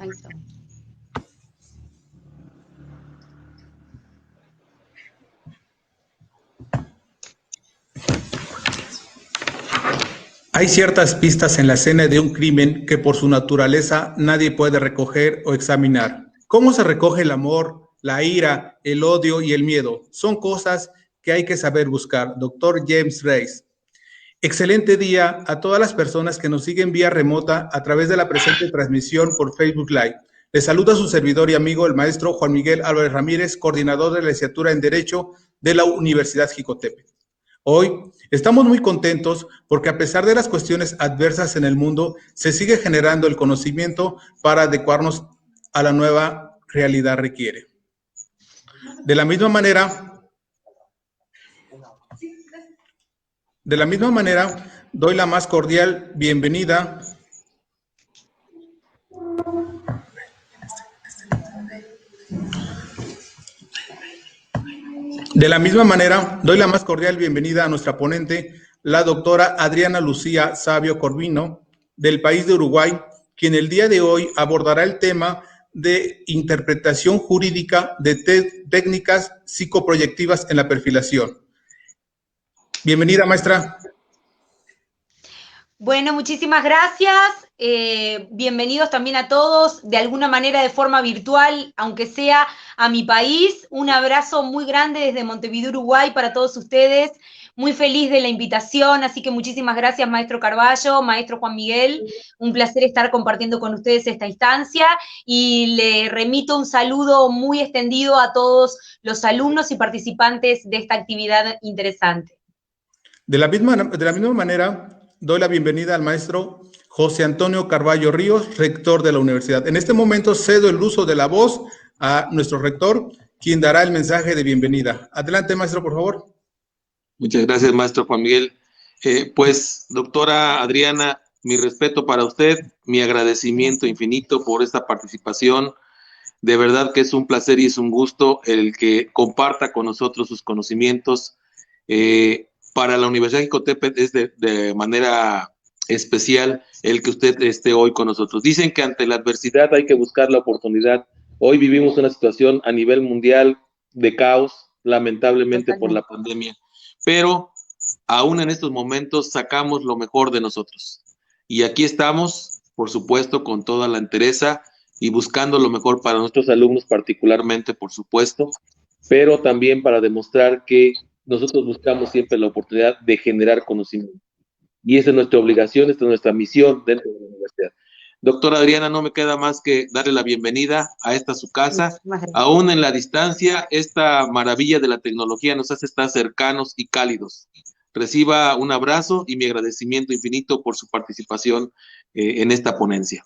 Exacto. Hay ciertas pistas en la escena de un crimen que por su naturaleza nadie puede recoger o examinar. ¿Cómo se recoge el amor, la ira, el odio y el miedo? Son cosas que hay que saber buscar. Doctor James Reis. Excelente día a todas las personas que nos siguen vía remota a través de la presente transmisión por Facebook Live. Les saluda su servidor y amigo, el maestro Juan Miguel Álvarez Ramírez, coordinador de la licenciatura en Derecho de la Universidad Jicotepec. Hoy estamos muy contentos porque a pesar de las cuestiones adversas en el mundo, se sigue generando el conocimiento para adecuarnos a la nueva realidad requiere. De la misma manera, doy la más cordial bienvenida a nuestra ponente, la doctora Adriana Lucía Sabio Corvino, del país de Uruguay, quien el día de hoy abordará el tema de interpretación jurídica de técnicas psicoproyectivas en la perfilación. Bienvenida, maestra. Bueno, muchísimas gracias. Bienvenidos también a todos, de alguna manera de forma virtual, aunque sea a mi país. Un abrazo muy grande desde Montevideo, Uruguay, para todos ustedes. Muy feliz de la invitación, así que muchísimas gracias, maestro Carballo, maestro Juan Miguel. Un placer estar compartiendo con ustedes esta instancia y le remito un saludo muy extendido a todos los alumnos y participantes de esta actividad interesante. De la misma manera, doy la bienvenida al maestro José Antonio Carballo Ríos, rector de la universidad. En este momento cedo el uso de la voz a nuestro rector, quien dará el mensaje de bienvenida. Adelante, maestro, por favor. Muchas gracias, maestro Juan Miguel. Pues, doctora Adriana, mi respeto para usted, mi agradecimiento infinito por esta participación. De verdad que es un placer y es un gusto el que comparta con nosotros sus conocimientos. Para la Universidad de Jicotepec es de manera especial el que usted esté hoy con nosotros. Dicen que ante la adversidad hay que buscar la oportunidad. Hoy vivimos una situación a nivel mundial de caos, lamentablemente por la pandemia, pero aún en estos momentos sacamos lo mejor de nosotros. Y aquí estamos, por supuesto, con toda la entereza y buscando lo mejor para nuestros alumnos particularmente, por supuesto, pero también para demostrar que nosotros buscamos siempre la oportunidad de generar conocimiento. Y esa es nuestra obligación, esta es nuestra misión dentro de la universidad. Doctora Adriana, no me queda más que darle la bienvenida a esta su casa. Aún en la distancia, esta maravilla de la tecnología nos hace estar cercanos y cálidos. Reciba un abrazo y mi agradecimiento infinito por su participación en esta ponencia.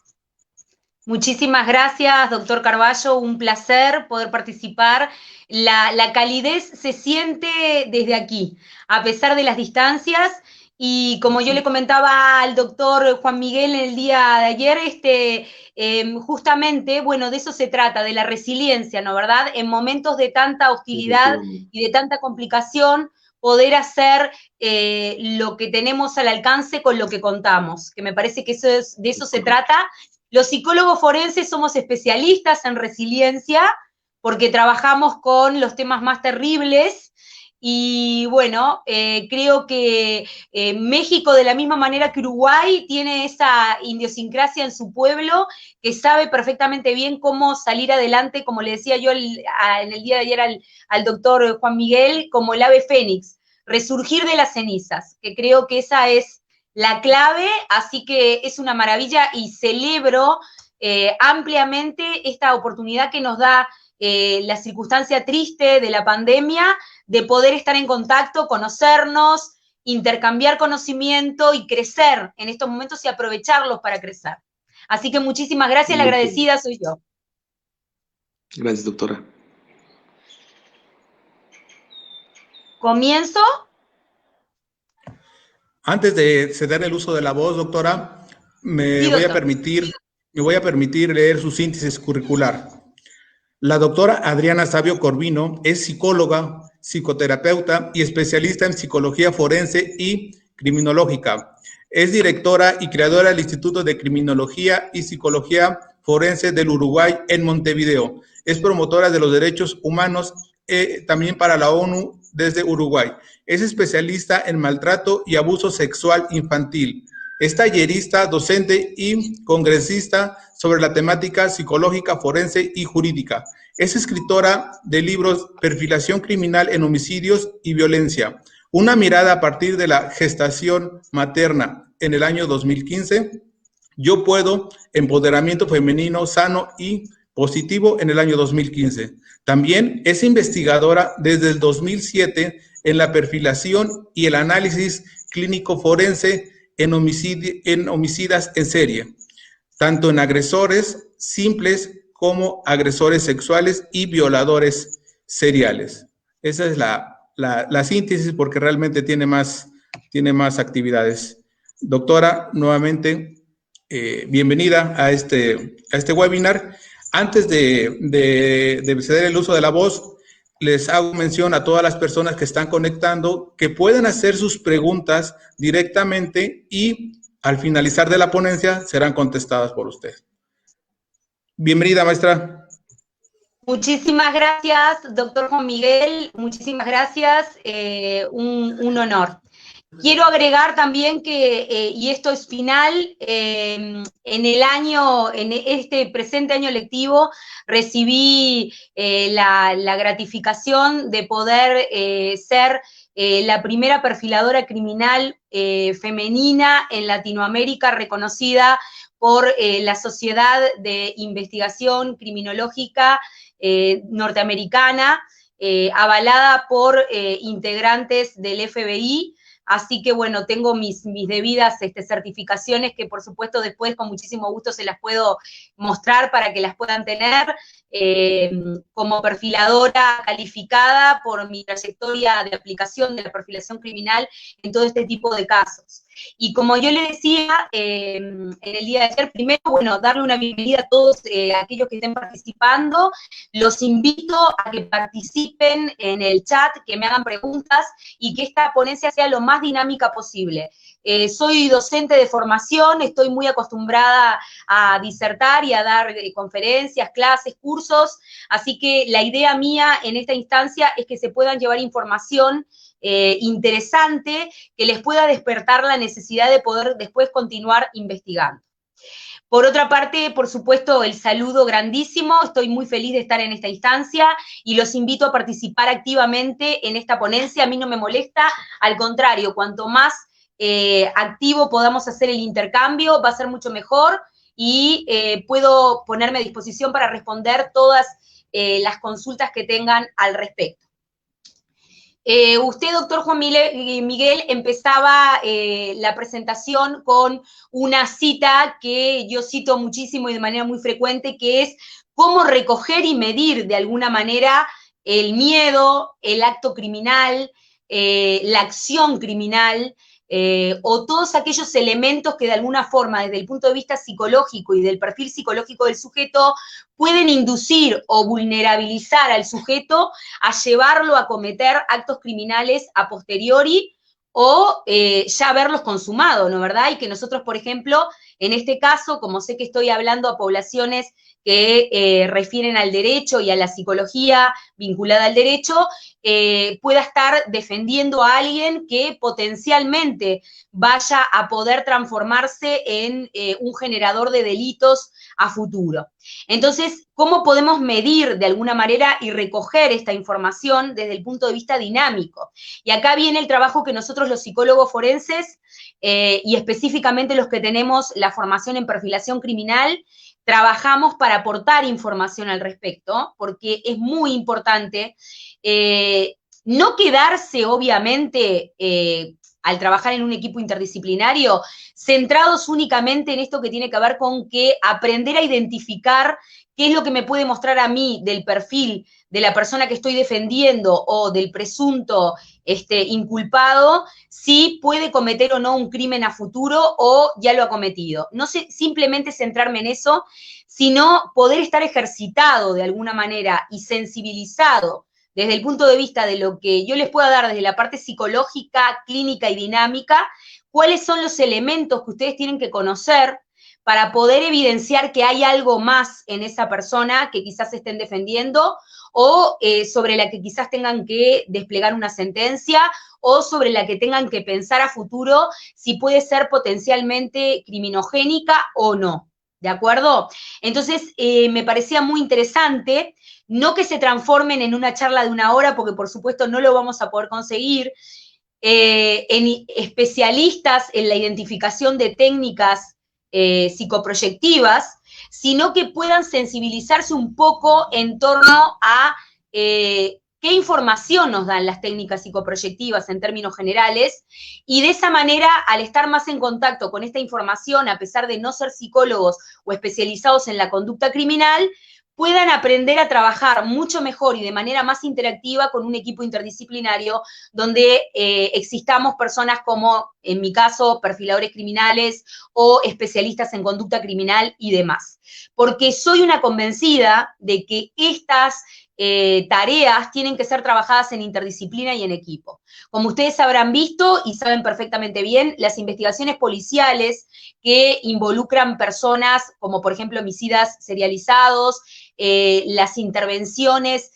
Muchísimas gracias, doctor Carballo, un placer poder participar. La calidez se siente desde aquí, a pesar de las distancias, y como yo le comentaba al doctor Juan Miguel el día de ayer, justamente, bueno, de eso se trata, de la resiliencia, ¿no, verdad? En momentos de tanta hostilidad y de tanta complicación, poder hacer lo que tenemos al alcance con lo que contamos, que me parece que de eso se trata. Los psicólogos forenses somos especialistas en resiliencia porque trabajamos con los temas más terribles y bueno, creo que México, de la misma manera que Uruguay, tiene esa idiosincrasia en su pueblo que sabe perfectamente bien cómo salir adelante, como le decía yo en el día de ayer al doctor Juan Miguel, como el ave fénix, resurgir de las cenizas, que creo que esa es la clave, así que es una maravilla y celebro ampliamente esta oportunidad que nos da la circunstancia triste de la pandemia, de poder estar en contacto, conocernos, intercambiar conocimiento y crecer en estos momentos y aprovecharlos para crecer. Así que muchísimas gracias, la agradecida soy yo. Gracias, doctora. ¿Comienzo? Antes de ceder el uso de la voz, doctora, me voy a permitir leer su síntesis curricular. La doctora Adriana Sabio Corvino es psicóloga, psicoterapeuta y especialista en psicología forense y criminológica. Es directora y creadora del Instituto de Criminología y Psicología Forense del Uruguay en Montevideo. Es promotora de los derechos humanos también para la ONU desde Uruguay. Es especialista en maltrato y abuso sexual infantil. Es tallerista, docente y congresista sobre la temática psicológica, forense y jurídica. Es escritora de libros Perfilación criminal en homicidios y violencia, una mirada a partir de la gestación materna en el año 2015, Yo Puedo, empoderamiento femenino sano y positivo en el año 2015. También es investigadora desde el 2007 en la perfilación y el análisis clínico forense en homicidas en serie, tanto en agresores simples como agresores sexuales y violadores seriales. Esa es la síntesis, porque realmente tiene más actividades. Doctora, nuevamente, bienvenida a este webinar. Antes de ceder el uso de la voz, les hago mención a todas las personas que están conectando que pueden hacer sus preguntas directamente y al finalizar de la ponencia serán contestadas por usted. Bienvenida, maestra. Muchísimas gracias, doctor Juan Miguel. Muchísimas gracias. Un honor. Quiero agregar también que, y esto es final, en este presente año lectivo recibí la gratificación de poder ser la primera perfiladora criminal femenina en Latinoamérica, reconocida por la Sociedad de Investigación Criminológica norteamericana, avalada por integrantes del FBI. Así que, bueno, tengo mis debidas certificaciones que, por supuesto, después con muchísimo gusto se las puedo mostrar para que las puedan tener, como perfiladora calificada por mi trayectoria de aplicación de la perfilación criminal en todo este tipo de casos. Y como yo le decía en el día de ayer, primero, bueno, darle una bienvenida a todos aquellos que estén participando. Los invito a que participen en el chat, que me hagan preguntas y que esta ponencia sea lo más dinámica posible. Soy docente de formación, estoy muy acostumbrada a disertar y a dar conferencias, clases, cursos, así que la idea mía en esta instancia es que se puedan llevar información interesante que les pueda despertar la necesidad de poder después continuar investigando. Por otra parte, por supuesto, el saludo grandísimo, estoy muy feliz de estar en esta instancia y los invito a participar activamente en esta ponencia. A mí no me molesta, al contrario, cuanto más activo podamos hacer el intercambio, va a ser mucho mejor y puedo ponerme a disposición para responder todas las consultas que tengan al respecto. Usted, doctor Juan Miguel, empezaba la presentación con una cita que yo cito muchísimo y de manera muy frecuente, que es cómo recoger y medir de alguna manera el miedo, el acto criminal, la acción criminal, o todos aquellos elementos que de alguna forma, desde el punto de vista psicológico y del perfil psicológico del sujeto, pueden inducir o vulnerabilizar al sujeto a llevarlo a cometer actos criminales a posteriori o ya haberlos consumado, ¿no verdad? Y que nosotros, por ejemplo, en este caso, como sé que estoy hablando a poblaciones que refieren al derecho y a la psicología vinculada al derecho, pueda estar defendiendo a alguien que potencialmente vaya a poder transformarse en un generador de delitos a futuro. Entonces, ¿cómo podemos medir de alguna manera y recoger esta información desde el punto de vista dinámico? Y acá viene el trabajo que nosotros los psicólogos forenses, y específicamente los que tenemos la formación en perfilación criminal, trabajamos para aportar información al respecto, porque es muy importante no quedarse, obviamente, al trabajar en un equipo interdisciplinario, centrados únicamente en esto que tiene que ver con que aprender a identificar qué es lo que me puede mostrar a mí del perfil de la persona que estoy defendiendo o del presunto inculpado, si puede cometer o no un crimen a futuro o ya lo ha cometido. No sé, simplemente centrarme en eso, sino poder estar ejercitado de alguna manera y sensibilizado desde el punto de vista de lo que yo les pueda dar desde la parte psicológica, clínica y dinámica, cuáles son los elementos que ustedes tienen que conocer para poder evidenciar que hay algo más en esa persona que quizás estén defendiendo, o sobre la que quizás tengan que desplegar una sentencia, o sobre la que tengan que pensar a futuro si puede ser potencialmente criminogénica o no, ¿de acuerdo? Entonces, me parecía muy interesante, no que se transformen en una charla de 1 hora, porque por supuesto no lo vamos a poder conseguir, en especialistas en la identificación de técnicas psicoproyectivas, sino que puedan sensibilizarse un poco en torno a qué información nos dan las técnicas psicoproyectivas en términos generales, y de esa manera, al estar más en contacto con esta información, a pesar de no ser psicólogos o especializados en la conducta criminal, puedan aprender a trabajar mucho mejor y de manera más interactiva con un equipo interdisciplinario donde existamos personas como, en mi caso, perfiladores criminales o especialistas en conducta criminal y demás. Porque soy una convencida de que estas tareas tienen que ser trabajadas en interdisciplina y en equipo. Como ustedes habrán visto y saben perfectamente bien, las investigaciones policiales que involucran personas como, por ejemplo, homicidas serializados, las intervenciones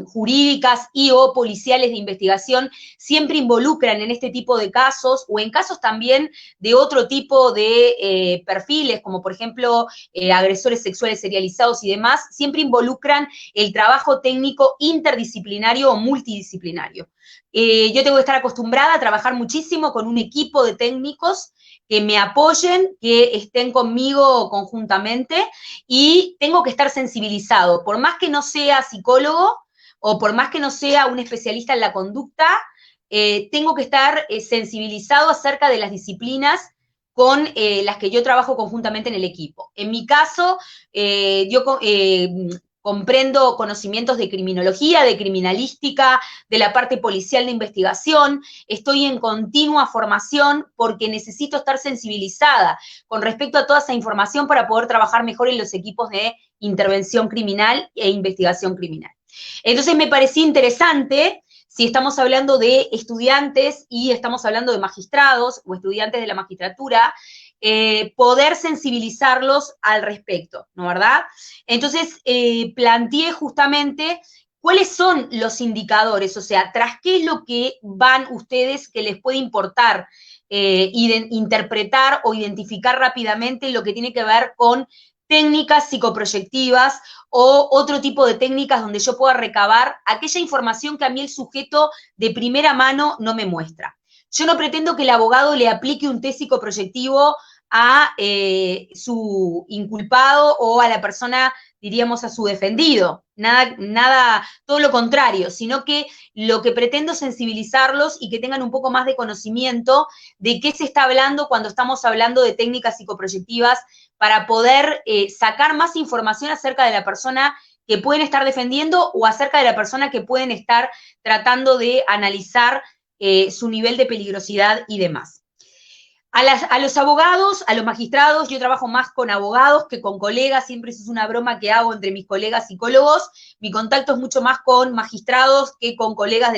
jurídicas y o policiales de investigación siempre involucran en este tipo de casos, o en casos también de otro tipo de perfiles, como por ejemplo agresores sexuales serializados y demás, siempre involucran el trabajo técnico interdisciplinario o multidisciplinario. Yo tengo que estar acostumbrada a trabajar muchísimo con un equipo de técnicos que me apoyen, que estén conmigo conjuntamente, y tengo que estar sensibilizado. Por más que no sea psicólogo o por más que no sea un especialista en la conducta, tengo que estar sensibilizado acerca de las disciplinas con las que yo trabajo conjuntamente en el equipo. En mi caso, yo comprendo conocimientos de criminología, de criminalística, de la parte policial de investigación. Estoy en continua formación porque necesito estar sensibilizada con respecto a toda esa información para poder trabajar mejor en los equipos de intervención criminal e investigación criminal. Entonces me parecía interesante, si estamos hablando de estudiantes y estamos hablando de magistrados o estudiantes de la magistratura, poder sensibilizarlos al respecto, ¿no verdad? Entonces, planteé justamente cuáles son los indicadores, o sea, tras qué es lo que van ustedes que les puede importar interpretar o identificar rápidamente lo que tiene que ver con técnicas psicoproyectivas o otro tipo de técnicas donde yo pueda recabar aquella información que a mí el sujeto de primera mano no me muestra. Yo no pretendo que el abogado le aplique un test psicoproyectivo a su inculpado o a la persona, diríamos, a su defendido. Nada, todo lo contrario, sino que lo que pretendo es sensibilizarlos y que tengan un poco más de conocimiento de qué se está hablando cuando estamos hablando de técnicas psicoproyectivas, para poder sacar más información acerca de la persona que pueden estar defendiendo o acerca de la persona que pueden estar tratando de analizar su nivel de peligrosidad y demás. A los abogados, a los magistrados, yo trabajo más con abogados que con colegas, siempre eso es una broma que hago entre mis colegas psicólogos. Mi contacto es mucho más con magistrados que con colegas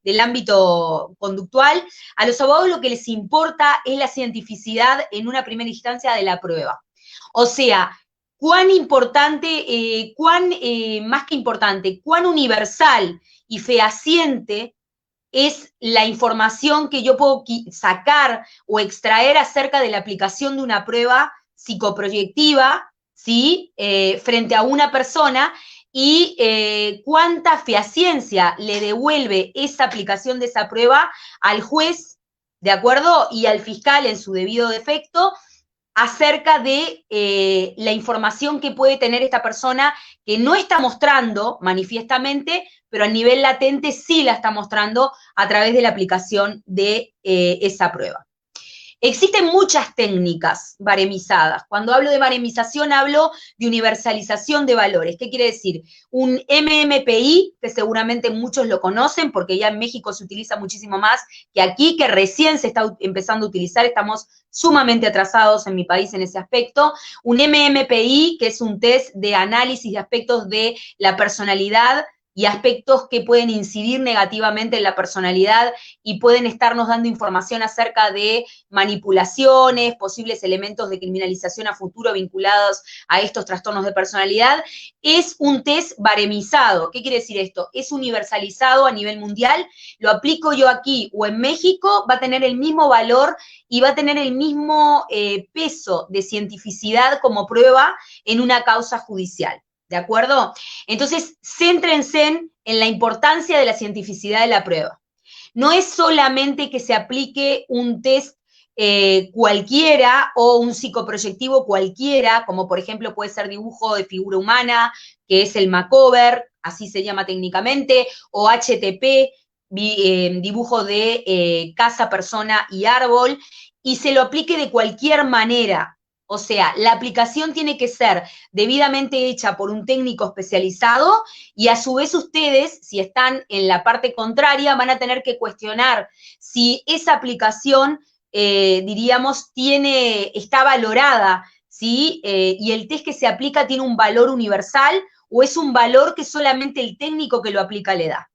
del ámbito conductual. A los abogados lo que les importa es la cientificidad en una primera instancia de la prueba. O sea, cuán importante, más que importante, cuán universal y fehaciente es la información que yo puedo sacar o extraer acerca de la aplicación de una prueba psicoproyectiva, ¿sí? Frente a una persona, y cuánta fehaciencia le devuelve esa aplicación de esa prueba al juez, ¿de acuerdo? Y al fiscal en su debido defecto, acerca de la información que puede tener esta persona que no está mostrando manifiestamente, pero a nivel latente sí la está mostrando a través de la aplicación de esa prueba. Existen muchas técnicas baremizadas. Cuando hablo de baremización hablo de universalización de valores. ¿Qué quiere decir? Un MMPI, que seguramente muchos lo conocen porque ya en México se utiliza muchísimo más que aquí, que recién se está empezando a utilizar, estamos sumamente atrasados en mi país en ese aspecto. Un MMPI, que es un test de análisis de aspectos de la personalidad y aspectos que pueden incidir negativamente en la personalidad y pueden estarnos dando información acerca de manipulaciones, posibles elementos de criminalización a futuro vinculados a estos trastornos de personalidad. Es un test baremizado. ¿Qué quiere decir esto? Es universalizado a nivel mundial, lo aplico yo aquí o en México, va a tener el mismo valor y va a tener el mismo peso de cientificidad como prueba en una causa judicial. ¿De acuerdo? Entonces, céntrense en la importancia de la cientificidad de la prueba. No es solamente que se aplique un test cualquiera o un psicoproyectivo cualquiera, como por ejemplo puede ser dibujo de figura humana, que es el Macover, así se llama técnicamente, o HTP, dibujo de casa, persona y árbol, y se lo aplique de cualquier manera. O sea, la aplicación tiene que ser debidamente hecha por un técnico especializado y a su vez ustedes, si están en la parte contraria, van a tener que cuestionar si esa aplicación, diríamos, está valorada, ¿sí? Y el test que se aplica tiene un valor universal o es un valor que solamente el técnico que lo aplica le da.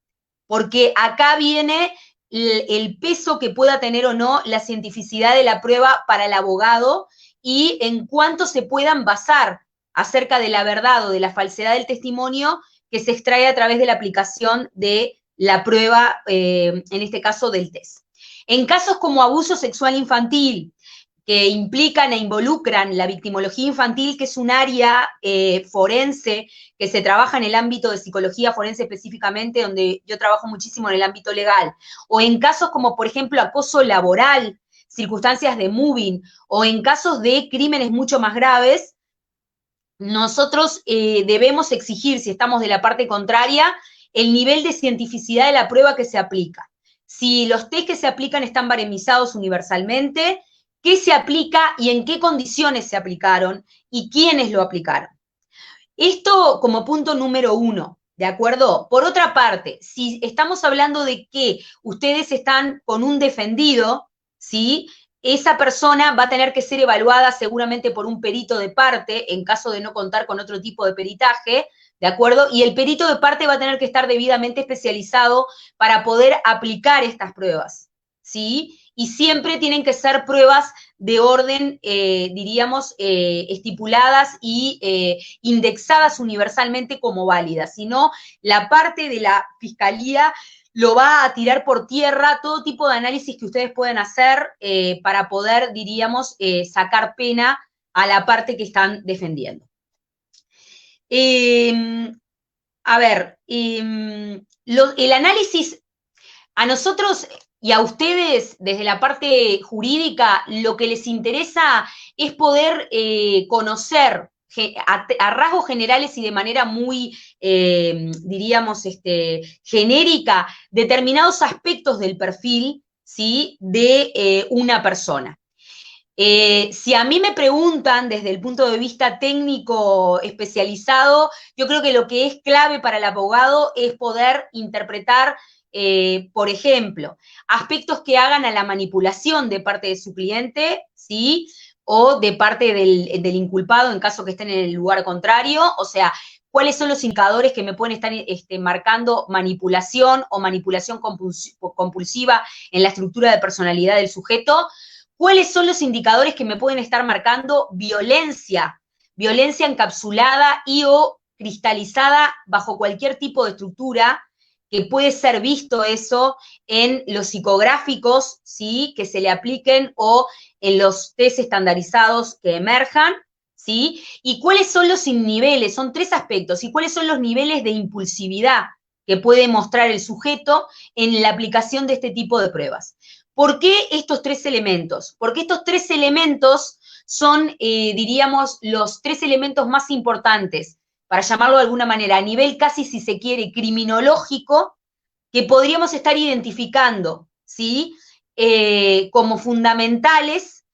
Porque acá viene el peso que pueda tener o no la cientificidad de la prueba para el abogado y en cuánto se puedan basar acerca de la verdad o de la falsedad del testimonio que se extrae a través de la aplicación de la prueba, en este caso del test. En casos como abuso sexual infantil, que implican e involucran la victimología infantil, que es un área forense que se trabaja en el ámbito de psicología forense específicamente, donde yo trabajo muchísimo en el ámbito legal, o en casos como, por ejemplo, acoso laboral, circunstancias de moving, o en casos de crímenes mucho más graves, nosotros debemos exigir, si estamos de la parte contraria, el nivel de cientificidad de la prueba que se aplica. Si los test que se aplican están baremizados universalmente, qué se aplica y en qué condiciones se aplicaron y quiénes lo aplicaron. Esto como punto número 1, ¿de acuerdo? Por otra parte, si estamos hablando de que ustedes están con un defendido, ¿sí? Esa persona va a tener que ser evaluada seguramente por un perito de parte, en caso de no contar con otro tipo de peritaje, ¿de acuerdo? Y el perito de parte va a tener que estar debidamente especializado para poder aplicar estas pruebas, ¿sí? Y siempre tienen que ser pruebas de orden, diríamos, estipuladas y indexadas universalmente como válidas. Si no, la parte de la fiscalía lo va a tirar por tierra todo tipo de análisis que ustedes pueden hacer para poder, diríamos, sacar pena a la parte que están defendiendo. A ver, el análisis, a nosotros y a ustedes, desde la parte jurídica, lo que les interesa es poder conocer a rasgos generales y de manera muy, diríamos, genérica, determinados aspectos del perfil, ¿sí? De una persona. Si a mí me preguntan desde el punto de vista técnico especializado, yo creo que lo que es clave para el abogado es poder interpretar, por ejemplo, aspectos que hagan a la manipulación de parte de su cliente, ¿sí? O de parte del inculpado en caso que estén en el lugar contrario, o sea, cuáles son los indicadores que me pueden estar marcando manipulación o manipulación compulsiva en la estructura de personalidad del sujeto. ¿Cuáles son los indicadores que me pueden estar marcando violencia encapsulada y o cristalizada bajo cualquier tipo de estructura, que puede ser visto eso en los psicográficos, ¿sí? Que se le apliquen o en los test estandarizados que emerjan, ¿sí? Y cuáles son los niveles, son 3 aspectos, y cuáles son los niveles de impulsividad que puede mostrar el sujeto en la aplicación de este tipo de pruebas. ¿Por qué estos 3 elementos? Porque estos 3 elementos son, diríamos, los 3 elementos más importantes, para llamarlo de alguna manera, a nivel casi, si se quiere, criminológico, que podríamos estar identificando, ¿sí? Como fundamentales,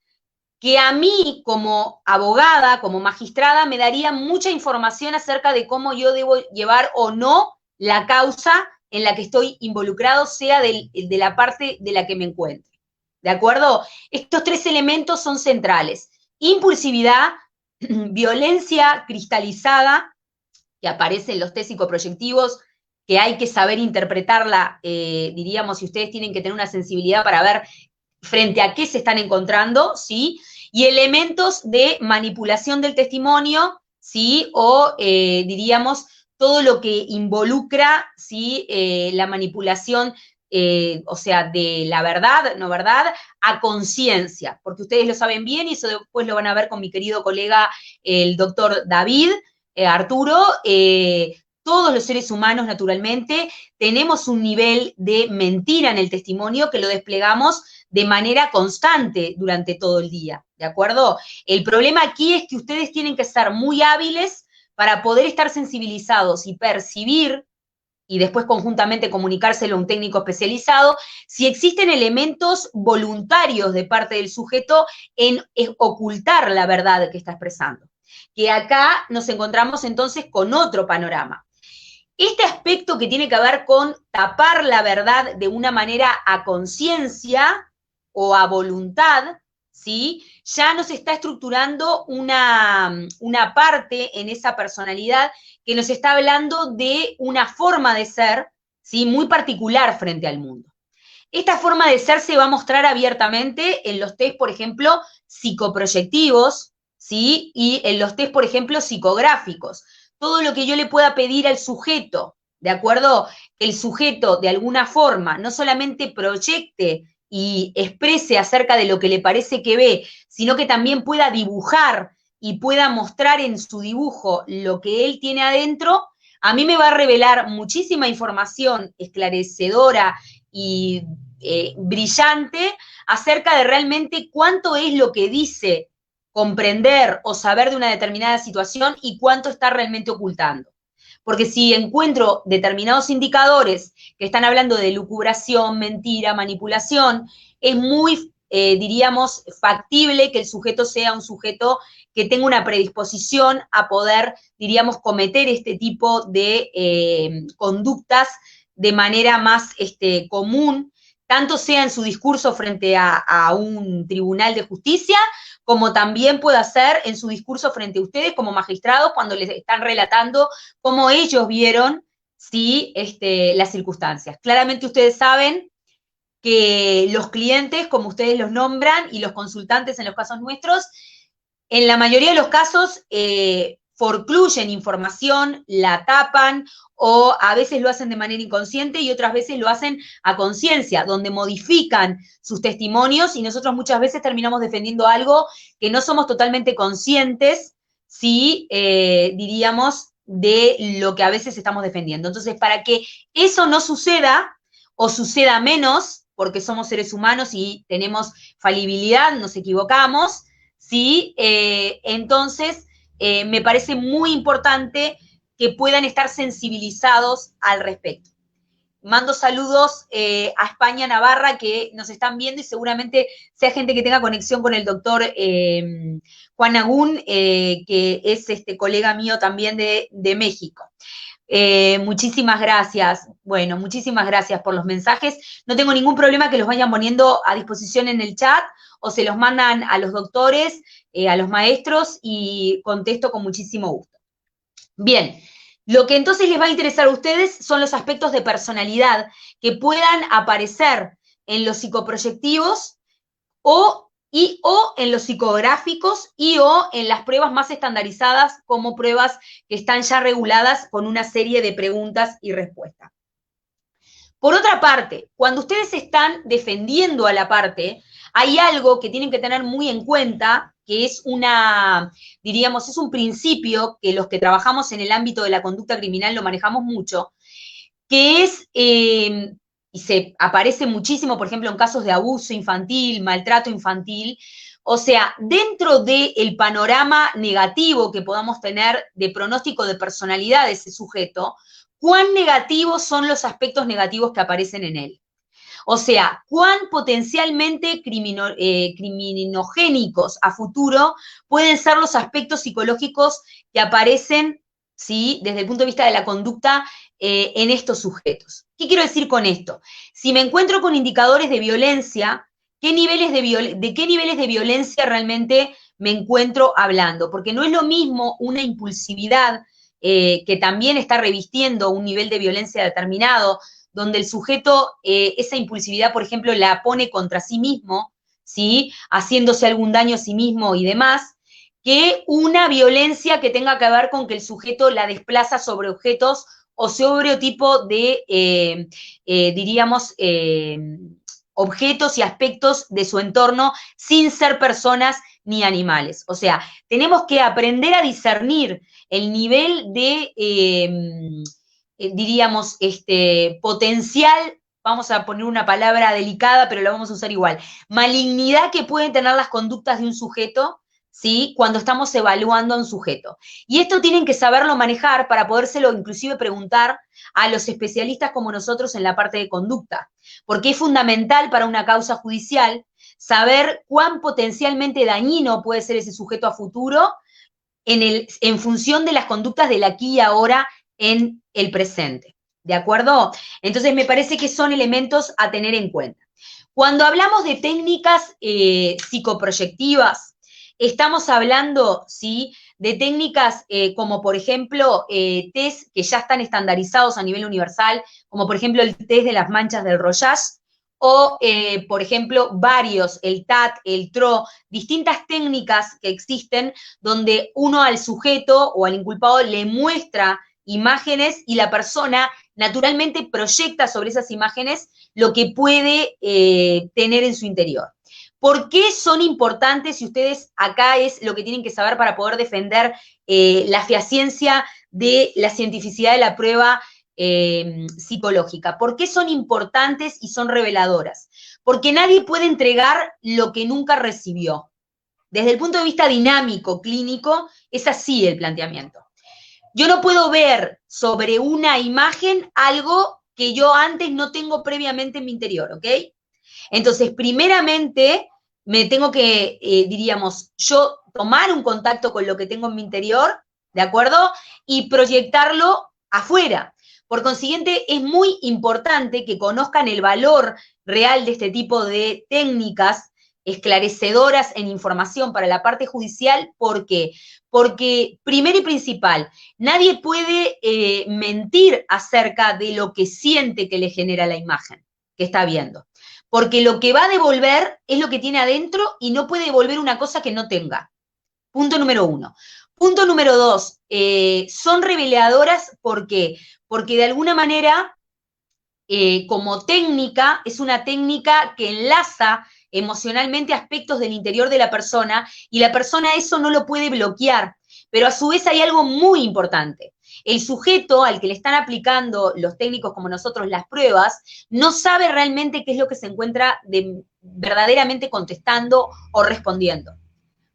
que a mí, como abogada, como magistrada, me daría mucha información acerca de cómo yo debo llevar o no la causa en la que estoy involucrado, sea de la parte de la que me encuentre. ¿De acuerdo? Estos 3 elementos son centrales. Impulsividad, violencia cristalizada, que aparece en los test psicoproyectivos, que hay que saber interpretarla, diríamos, si ustedes tienen que tener una sensibilidad para ver frente a qué se están encontrando, ¿sí? Y elementos de manipulación del testimonio, ¿sí? O, diríamos, todo lo que involucra, ¿sí? La manipulación, o sea, de la verdad, no verdad, a conciencia, porque ustedes lo saben bien y eso después lo van a ver con mi querido colega, el doctor David, Arturo. Todos los seres humanos, naturalmente, tenemos un nivel de mentira en el testimonio que lo desplegamos de manera constante durante todo el día, ¿de acuerdo? El problema aquí es que ustedes tienen que ser muy hábiles para poder estar sensibilizados y percibir, y después conjuntamente comunicárselo a un técnico especializado, si existen elementos voluntarios de parte del sujeto en ocultar la verdad que está expresando. Que acá nos encontramos entonces con otro panorama. Este aspecto que tiene que ver con tapar la verdad de una manera a conciencia o a voluntad, ¿sí? Ya nos está estructurando una parte en esa personalidad que nos está hablando de una forma de ser, ¿sí? Muy particular frente al mundo. Esta forma de ser se va a mostrar abiertamente en los test, por ejemplo, psicoproyectivos, ¿sí? Y en los test, por ejemplo, psicográficos. Todo lo que yo le pueda pedir al sujeto, ¿de acuerdo? Que el sujeto, de alguna forma, no solamente proyecte y exprese acerca de lo que le parece que ve, sino que también pueda dibujar y pueda mostrar en su dibujo lo que él tiene adentro, a mí me va a revelar muchísima información esclarecedora y brillante acerca de realmente cuánto es lo que dice comprender o saber de una determinada situación y cuánto está realmente ocultando. Porque si encuentro determinados indicadores que están hablando de lucubración, mentira, manipulación, es muy, diríamos, factible que el sujeto sea un sujeto que tenga una predisposición a poder, diríamos, cometer este tipo de conductas de manera más común, tanto sea en su discurso frente a un tribunal de justicia, como también puede hacer en su discurso frente a ustedes como magistrados cuando les están relatando cómo ellos vieron, ¿sí? Las circunstancias. Claramente ustedes saben que los clientes, como ustedes los nombran, y los consultantes en los casos nuestros, en la mayoría de los casos forcluyen información, la tapan, o a veces lo hacen de manera inconsciente y otras veces lo hacen a conciencia, donde modifican sus testimonios y nosotros muchas veces terminamos defendiendo algo que no somos totalmente conscientes, sí, diríamos, de lo que a veces estamos defendiendo. Entonces, para que eso no suceda, o suceda menos, porque somos seres humanos y tenemos falibilidad, nos equivocamos, ¿sí? Entonces, me parece muy importante que puedan estar sensibilizados al respecto. Mando saludos a España, Navarra, que nos están viendo y seguramente sea gente que tenga conexión con el doctor Juan Agún, que es colega mío también de México. Muchísimas gracias. Bueno, muchísimas gracias por los mensajes. No tengo ningún problema que los vayan poniendo a disposición en el chat o se los mandan a los doctores, a los maestros y contesto con muchísimo gusto. Bien, lo que entonces les va a interesar a ustedes son los aspectos de personalidad que puedan aparecer en los psicoproyectivos o en los psicográficos o en las pruebas más estandarizadas como pruebas que están ya reguladas con una serie de preguntas y respuestas. Por otra parte, cuando ustedes están defendiendo a la parte, hay algo que tienen que tener muy en cuenta, que es diríamos, es un principio que los que trabajamos en el ámbito de la conducta criminal lo manejamos mucho, que es, y se aparece muchísimo, por ejemplo, en casos de abuso infantil, maltrato infantil, o sea, dentro del panorama negativo que podamos tener de pronóstico de personalidad de ese sujeto, ¿cuán negativos son los aspectos negativos que aparecen en él? O sea, cuán potencialmente criminogénicos a futuro pueden ser los aspectos psicológicos que aparecen, ¿sí? Desde el punto de vista de la conducta en estos sujetos. ¿Qué quiero decir con esto? Si me encuentro con indicadores de violencia, ¿de qué niveles de violencia realmente me encuentro hablando? Porque no es lo mismo una impulsividad que también está revistiendo un nivel de violencia determinado, donde el sujeto esa impulsividad, por ejemplo, la pone contra sí mismo, ¿sí? Haciéndose algún daño a sí mismo y demás, que una violencia que tenga que ver con que el sujeto la desplaza sobre objetos o sobre otro tipo de, diríamos, objetos y aspectos de su entorno sin ser personas ni animales. O sea, tenemos que aprender a discernir el nivel de, diríamos, potencial, vamos a poner una palabra delicada, pero la vamos a usar igual, malignidad que pueden tener las conductas de un sujeto, ¿sí? Cuando estamos evaluando a un sujeto. Y esto tienen que saberlo manejar para podérselo inclusive preguntar a los especialistas como nosotros en la parte de conducta, porque es fundamental para una causa judicial saber cuán potencialmente dañino puede ser ese sujeto a futuro en función de las conductas del aquí y ahora en el presente, ¿de acuerdo? Entonces me parece que son elementos a tener en cuenta. Cuando hablamos de técnicas psicoproyectivas, estamos hablando, ¿sí?, de técnicas como, por ejemplo, test que ya están estandarizados a nivel universal, como, por ejemplo, el test de las manchas del Rorschach, o, por ejemplo, varios, el TAT, el TRO, distintas técnicas que existen donde uno al sujeto o al inculpado le muestra imágenes y la persona naturalmente proyecta sobre esas imágenes lo que puede tener en su interior. ¿Por qué son importantes? Y ustedes acá es lo que tienen que saber para poder defender la fehaciencia de la cientificidad de la prueba psicológica. ¿Por qué son importantes y son reveladoras? Porque nadie puede entregar lo que nunca recibió. Desde el punto de vista dinámico, clínico, es así el planteamiento. Yo no puedo ver sobre una imagen algo que yo antes no tengo previamente en mi interior, ¿ok? Entonces, primeramente, me tengo que, diríamos, yo tomar un contacto con lo que tengo en mi interior, ¿de acuerdo? Y proyectarlo afuera. Por consiguiente, es muy importante que conozcan el valor real de este tipo de técnicas esclarecedoras en información para la parte judicial. ¿Por qué? Porque, primero y principal, nadie puede mentir acerca de lo que siente que le genera la imagen que está viendo. Porque lo que va a devolver es lo que tiene adentro y no puede devolver una cosa que no tenga. Punto número 1. Punto número 2, son reveladoras, ¿por qué? Porque de alguna manera, como técnica, es una técnica que enlaza emocionalmente aspectos del interior de la persona y la persona eso no lo puede bloquear. Pero a su vez hay algo muy importante. El sujeto al que le están aplicando los técnicos como nosotros las pruebas no sabe realmente qué es lo que se encuentra verdaderamente contestando o respondiendo.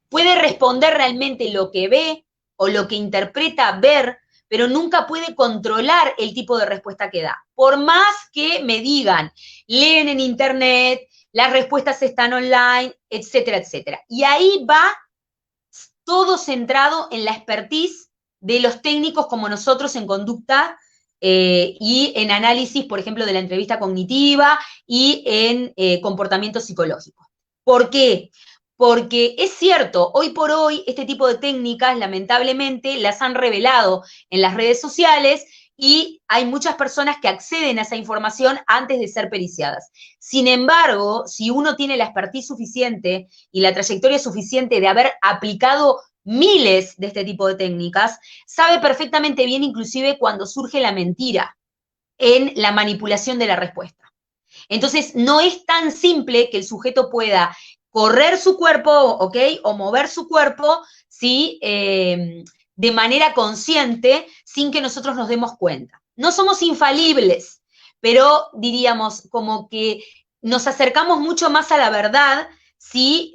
Puede responder realmente lo que ve o lo que interpreta ver, pero nunca puede controlar el tipo de respuesta que da. Por más que me digan, leen en internet, las respuestas están online, etcétera, etcétera. Y ahí va todo centrado en la expertise de los técnicos como nosotros en conducta y en análisis, por ejemplo, de la entrevista cognitiva y en comportamiento psicológico. ¿Por qué? Porque es cierto, hoy por hoy este tipo de técnicas lamentablemente las han revelado en las redes sociales y hay muchas personas que acceden a esa información antes de ser periciadas. Sin embargo, si uno tiene la expertise suficiente y la trayectoria suficiente de haber aplicado miles de este tipo de técnicas, sabe perfectamente bien inclusive cuando surge la mentira en la manipulación de la respuesta. Entonces, no es tan simple que el sujeto pueda correr su cuerpo, ¿ok? O mover su cuerpo, ¿sí? De manera consciente, sin que nosotros nos demos cuenta. No somos infalibles, pero diríamos como que nos acercamos mucho más a la verdad si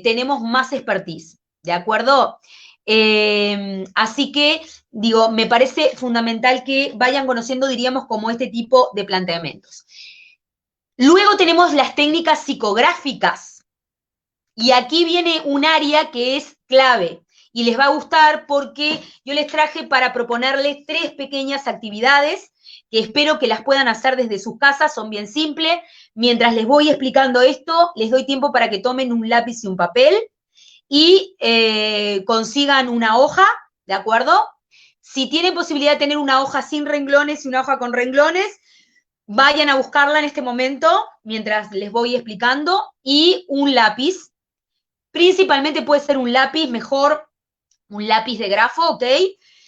tenemos más expertise, ¿de acuerdo? Así que, digo, me parece fundamental que vayan conociendo, diríamos, como este tipo de planteamientos. Luego tenemos las técnicas psicográficas. Y aquí viene un área que es clave y les va a gustar porque yo les traje para proponerles 3 pequeñas actividades que espero que las puedan hacer desde sus casas, son bien simples. Mientras les voy explicando esto, les doy tiempo para que tomen un lápiz y un papel y consigan una hoja, ¿de acuerdo? Si tienen posibilidad de tener una hoja sin renglones y una hoja con renglones, vayan a buscarla en este momento, mientras les voy explicando, y un lápiz. Principalmente puede ser un lápiz, mejor un lápiz de grafo, ¿ok?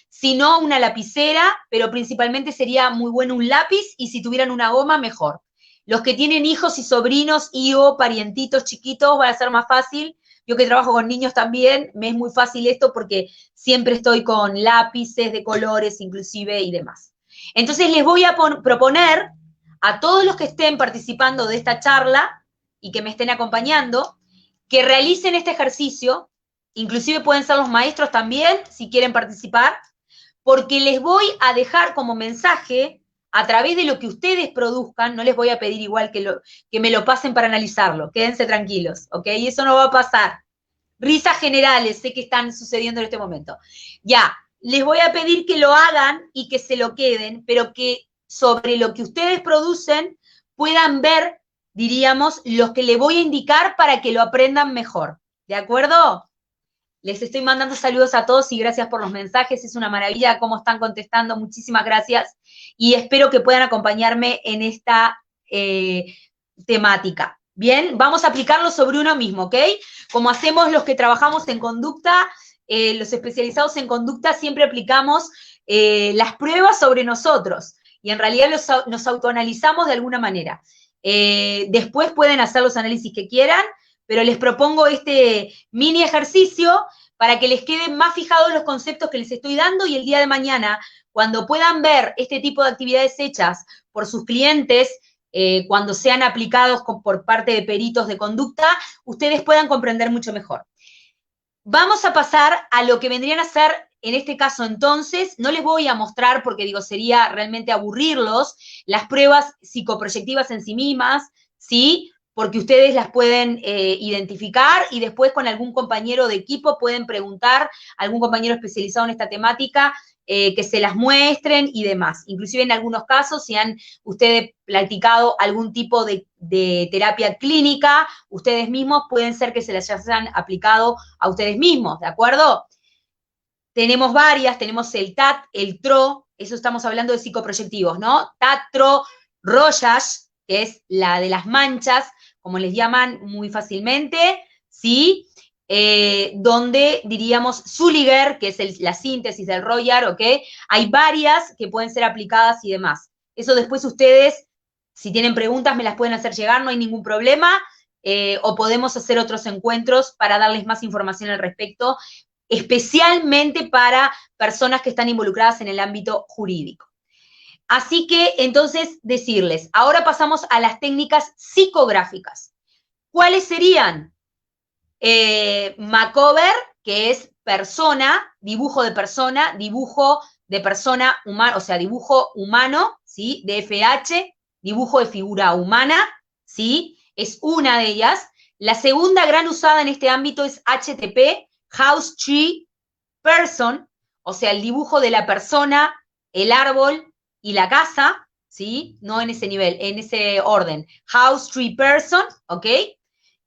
Si no, una lapicera, pero principalmente sería muy bueno un lápiz, y si tuvieran una goma, mejor. Los que tienen hijos y sobrinos y o parientitos chiquitos, va a ser más fácil. Yo que trabajo con niños también, me es muy fácil esto porque siempre estoy con lápices de colores inclusive y demás. Entonces les voy a proponer a todos los que estén participando de esta charla y que me estén acompañando, que realicen este ejercicio, inclusive pueden ser los maestros también, si quieren participar, porque les voy a dejar como mensaje, a través de lo que ustedes produzcan, no les voy a pedir igual que me lo pasen para analizarlo, quédense tranquilos, ¿ok? Y eso no va a pasar. Risas generales, sé que están sucediendo en este momento. Ya, les voy a pedir que lo hagan y que se lo queden, pero que sobre lo que ustedes producen puedan ver, diríamos, los que les voy a indicar para que lo aprendan mejor. ¿De acuerdo? Les estoy mandando saludos a todos y gracias por los mensajes. Es una maravilla cómo están contestando. Muchísimas gracias. Y espero que puedan acompañarme en esta temática. Bien, vamos a aplicarlo sobre uno mismo, ¿ok? Como hacemos los que trabajamos en conducta, los especializados en conducta, siempre aplicamos las pruebas sobre nosotros. Y en realidad nos autoanalizamos de alguna manera. Después pueden hacer los análisis que quieran, pero les propongo este mini ejercicio para que les queden más fijados los conceptos que les estoy dando, y el día de mañana, cuando puedan ver este tipo de actividades hechas por sus clientes, cuando sean aplicados por parte de peritos de conducta, ustedes puedan comprender mucho mejor. Vamos a pasar a lo que vendrían a ser, en este caso entonces, no les voy a mostrar porque digo, sería realmente aburrirlos, las pruebas psicoproyectivas en sí mismas, ¿sí? Porque ustedes las pueden identificar y después con algún compañero de equipo pueden preguntar, algún compañero especializado en esta temática, que se las muestren y demás. Inclusive en algunos casos, si han ustedes practicado algún tipo de terapia clínica, ustedes mismos pueden ser que se las hayan aplicado a ustedes mismos, ¿de acuerdo? Tenemos varias, tenemos el TAT, el TRO, eso estamos hablando de psicoproyectivos, ¿no? TAT, TRO, Rorschach, que es la de las manchas, como les llaman muy fácilmente, ¿sí? Donde diríamos Zuliger, que es la síntesis del Royar, ¿ok? Hay varias que pueden ser aplicadas y demás. Eso después ustedes, si tienen preguntas, me las pueden hacer llegar, no hay ningún problema, o podemos hacer otros encuentros para darles más información al respecto, especialmente para personas que están involucradas en el ámbito jurídico. Así que, entonces, decirles, ahora pasamos a las técnicas psicográficas. ¿Cuáles serían? Macover, que es persona, dibujo de persona humana, o sea, dibujo humano, ¿sí? DFH, dibujo de figura humana, ¿sí? Es una de ellas. La segunda gran usada en este ámbito es HTP, House Tree Person, o sea, el dibujo de la persona, el árbol y la casa, ¿sí? No en ese nivel, en ese orden. House Tree Person, ¿ok?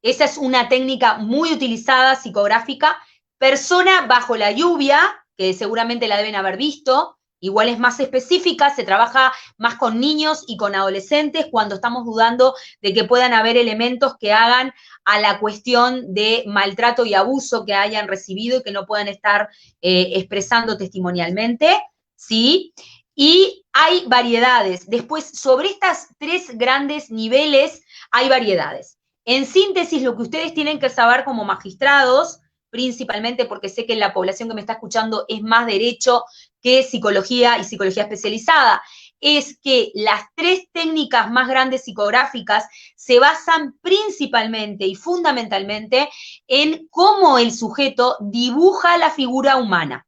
Esa es una técnica muy utilizada, psicográfica. Persona bajo la lluvia, que seguramente la deben haber visto, igual es más específica, se trabaja más con niños y con adolescentes cuando estamos dudando de que puedan haber elementos que hagan a la cuestión de maltrato y abuso que hayan recibido y que no puedan estar expresando testimonialmente, ¿sí? Y hay variedades. Después, sobre estas tres grandes niveles, hay variedades. En síntesis, lo que ustedes tienen que saber como magistrados, principalmente porque sé que la población que me está escuchando es más derecho que psicología y psicología especializada, es que las tres técnicas más grandes psicográficas se basan principalmente y fundamentalmente en cómo el sujeto dibuja la figura humana.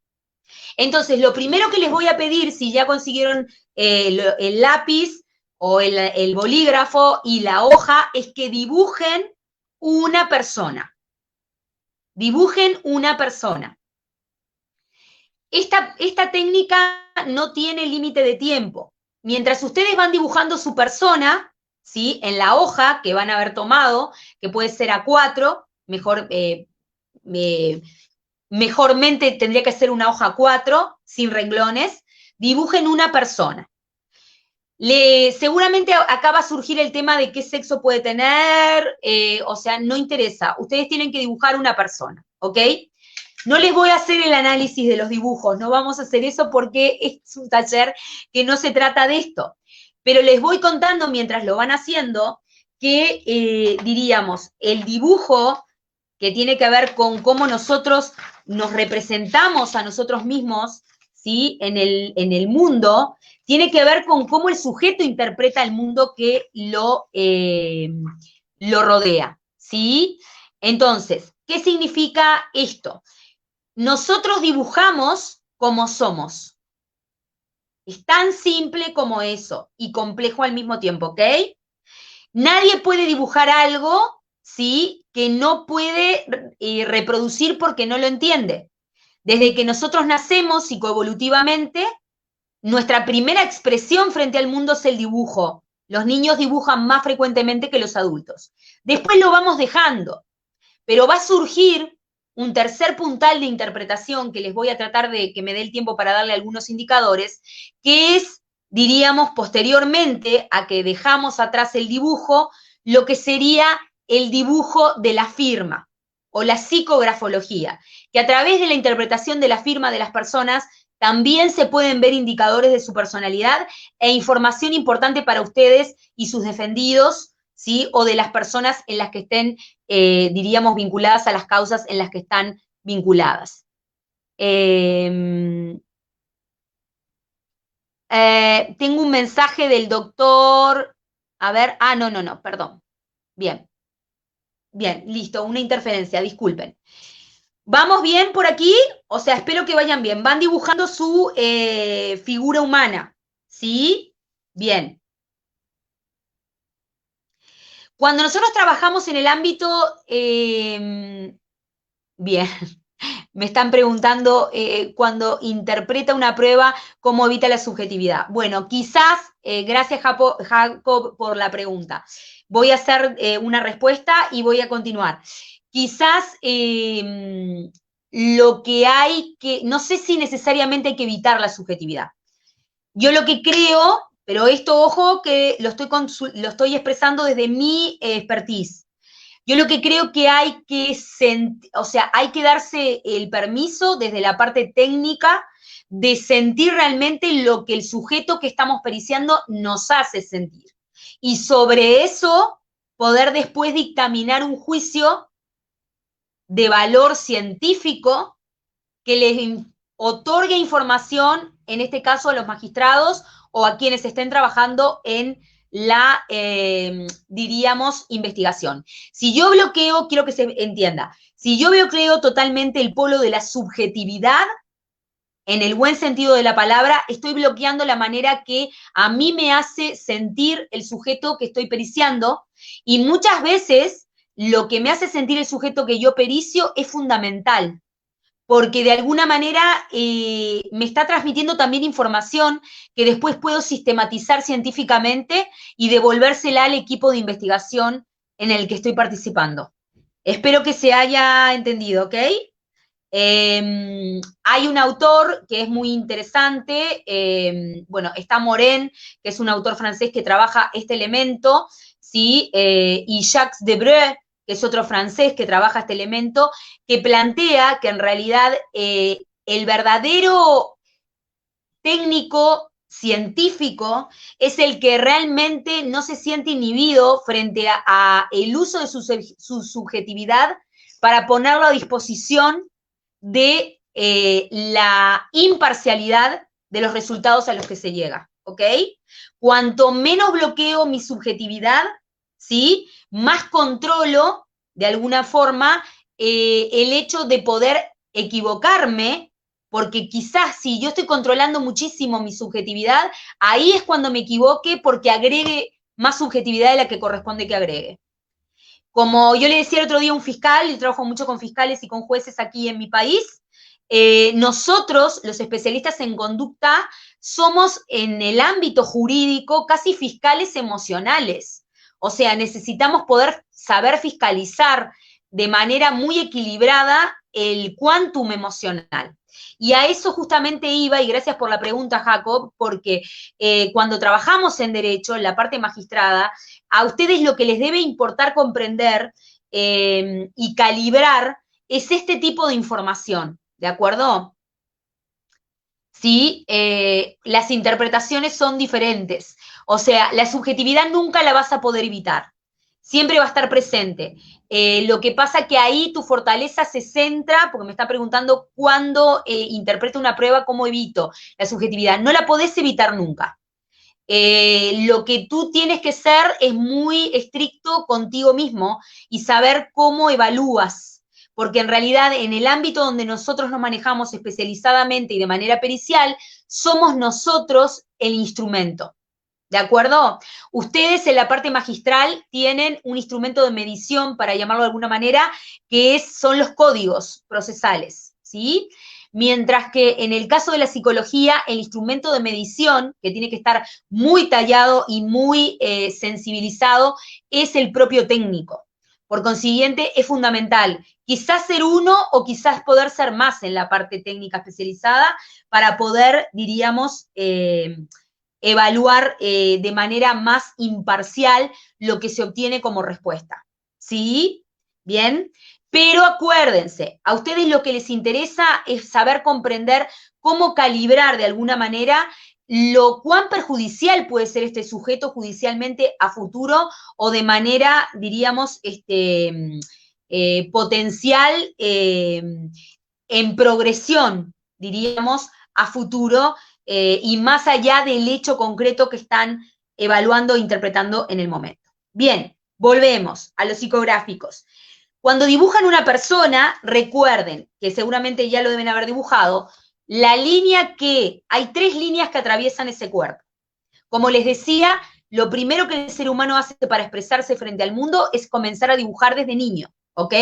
Entonces, lo primero que les voy a pedir, si ya consiguieron el lápiz o el bolígrafo y la hoja, es que dibujen una persona. Dibujen una persona. Esta técnica no tiene límite de tiempo. Mientras ustedes van dibujando su persona, ¿sí? En la hoja que van a haber tomado, que puede ser A4, mejor mejormente tendría que ser una hoja 4, sin renglones, dibujen una persona. Seguramente acá va a surgir el tema de qué sexo puede tener, o sea, no interesa. Ustedes tienen que dibujar una persona, ¿ok? No les voy a hacer el análisis de los dibujos, no vamos a hacer eso porque es un taller que no se trata de esto. Pero les voy contando mientras lo van haciendo que, diríamos, el dibujo que tiene que ver con cómo nosotros nos representamos a nosotros mismos, ¿sí? En el mundo, tiene que ver con cómo el sujeto interpreta el mundo que lo rodea, ¿sí? Entonces, ¿qué significa esto? Nosotros dibujamos como somos. Es tan simple como eso y complejo al mismo tiempo, ¿ok? Nadie puede dibujar algo, ¿sí?, que no puede reproducir porque no lo entiende. Desde que nosotros nacemos psicoevolutivamente, nuestra primera expresión frente al mundo es el dibujo. Los niños dibujan más frecuentemente que los adultos. Después lo vamos dejando, pero va a surgir un tercer puntal de interpretación que les voy a tratar de que me dé el tiempo para darle algunos indicadores, que es, diríamos, posteriormente a que dejamos atrás el dibujo, lo que sería el dibujo de la firma o la psicografología, que a través de la interpretación de la firma de las personas también se pueden ver indicadores de su personalidad e información importante para ustedes y sus defendidos, ¿sí? O de las personas en las que estén, diríamos, vinculadas a las causas en las que están vinculadas. Tengo un mensaje del doctor, a ver, no, perdón. Bien, listo, una interferencia, disculpen. ¿Vamos bien por aquí? O sea, espero que vayan bien. Van dibujando su figura humana, ¿sí? Bien. Cuando nosotros trabajamos en el ámbito, bien, me están preguntando cuando interpreta una prueba, ¿cómo evita la subjetividad? Bueno, quizás, gracias Jacob por la pregunta. Voy a hacer una respuesta y voy a continuar. Quizás lo que hay que, no sé si necesariamente hay que evitar la subjetividad. Yo lo que creo, pero esto, ojo, que lo estoy expresando desde mi expertise. Yo lo que creo que hay que, hay que darse el permiso desde la parte técnica de sentir realmente lo que el sujeto que estamos periciando nos hace sentir. Y sobre eso poder después dictaminar un juicio de valor científico que les otorgue información, en este caso a los magistrados o a quienes estén trabajando en la, diríamos, investigación. Si yo bloqueo, quiero que se entienda, si yo bloqueo totalmente el polo de la subjetividad, en el buen sentido de la palabra, estoy bloqueando la manera que a mí me hace sentir el sujeto que estoy periciando, y muchas veces lo que me hace sentir el sujeto que yo pericio es fundamental, porque de alguna manera me está transmitiendo también información que después puedo sistematizar científicamente y devolvérsela al equipo de investigación en el que estoy participando. Espero que se haya entendido, ¿ok? Hay un autor que es muy interesante, bueno, está Morin, que es un autor francés que trabaja este elemento, ¿sí? Y Jacques Debreu, que es otro francés que trabaja este elemento, que plantea que en realidad el verdadero técnico científico es el que realmente no se siente inhibido frente a el uso de su subjetividad para ponerlo a disposición de la imparcialidad de los resultados a los que se llega, ¿ok? Cuanto menos bloqueo mi subjetividad, ¿sí?, más controlo, de alguna forma, el hecho de poder equivocarme, porque quizás si yo estoy controlando muchísimo mi subjetividad, ahí es cuando me equivoque porque agregue más subjetividad de la que corresponde que agregue. Como yo le decía el otro día a un fiscal, yo trabajo mucho con fiscales y con jueces aquí en mi país, nosotros, los especialistas en conducta, somos en el ámbito jurídico casi fiscales emocionales. O sea, necesitamos poder saber fiscalizar de manera muy equilibrada el quantum emocional. Y a eso justamente iba, y gracias por la pregunta, Jacob, porque cuando trabajamos en Derecho, en la parte magistrada, a ustedes lo que les debe importar comprender y calibrar es este tipo de información, ¿de acuerdo? Sí, las interpretaciones son diferentes. O sea, la subjetividad nunca la vas a poder evitar. Siempre va a estar presente. Lo que pasa que ahí tu fortaleza se centra, porque me está preguntando cuándo interpreto una prueba, cómo evito la subjetividad. No la podés evitar nunca. Lo que tú tienes que ser es muy estricto contigo mismo y saber cómo evalúas, porque en realidad en el ámbito donde nosotros nos manejamos especializadamente y de manera pericial, somos nosotros el instrumento. ¿De acuerdo? Ustedes en la parte magistral tienen un instrumento de medición, para llamarlo de alguna manera, que son los códigos procesales, ¿sí? Mientras que en el caso de la psicología, el instrumento de medición, que tiene que estar muy tallado y muy sensibilizado, es el propio técnico. Por consiguiente, es fundamental quizás ser uno o quizás poder ser más en la parte técnica especializada para poder, diríamos, evaluar de manera más imparcial lo que se obtiene como respuesta. ¿Sí? ¿Bien? Pero acuérdense, a ustedes lo que les interesa es saber comprender cómo calibrar de alguna manera lo cuán perjudicial puede ser este sujeto judicialmente a futuro o de manera, diríamos, potencial en progresión, diríamos, a futuro, y más allá del hecho concreto que están evaluando e interpretando en el momento. Bien, volvemos a los psicográficos. Cuando dibujan una persona, recuerden, que seguramente ya lo deben haber dibujado, la línea hay 3 líneas que atraviesan ese cuerpo. Como les decía, lo primero que el ser humano hace para expresarse frente al mundo es comenzar a dibujar desde niño, ¿ok?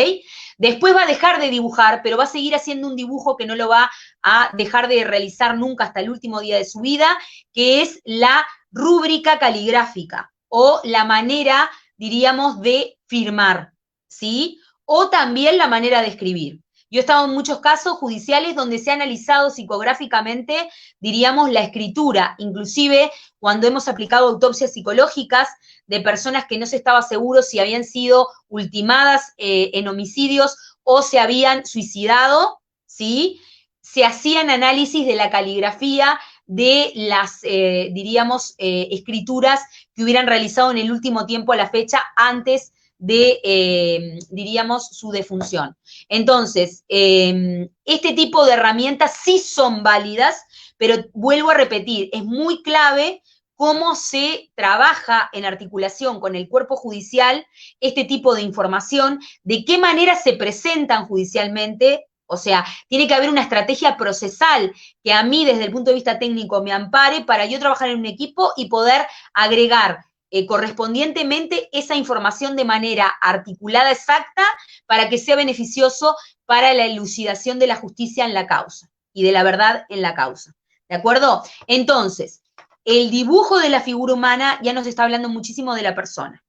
Después va a dejar de dibujar, pero va a seguir haciendo un dibujo que no lo va a dejar de realizar nunca hasta el último día de su vida, que es la rúbrica caligráfica, o la manera, diríamos, de firmar, ¿sí? O también la manera de escribir. Yo he estado en muchos casos judiciales donde se ha analizado psicográficamente, diríamos, la escritura, inclusive cuando hemos aplicado autopsias psicológicas de personas que no se estaba seguro si habían sido ultimadas en homicidios o se habían suicidado, ¿sí? Se hacían análisis de la caligrafía de las, diríamos, escrituras que hubieran realizado en el último tiempo a la fecha antes de, diríamos, su defunción. Entonces, este tipo de herramientas sí son válidas, pero vuelvo a repetir, es muy clave cómo se trabaja en articulación con el cuerpo judicial este tipo de información, de qué manera se presentan judicialmente. O sea, tiene que haber una estrategia procesal que a mí, desde el punto de vista técnico, me ampare para yo trabajar en un equipo y poder agregar correspondientemente esa información de manera articulada, exacta, para que sea beneficioso para la elucidación de la justicia en la causa y de la verdad en la causa. ¿De acuerdo? Entonces, el dibujo de la figura humana ya nos está hablando muchísimo de la persona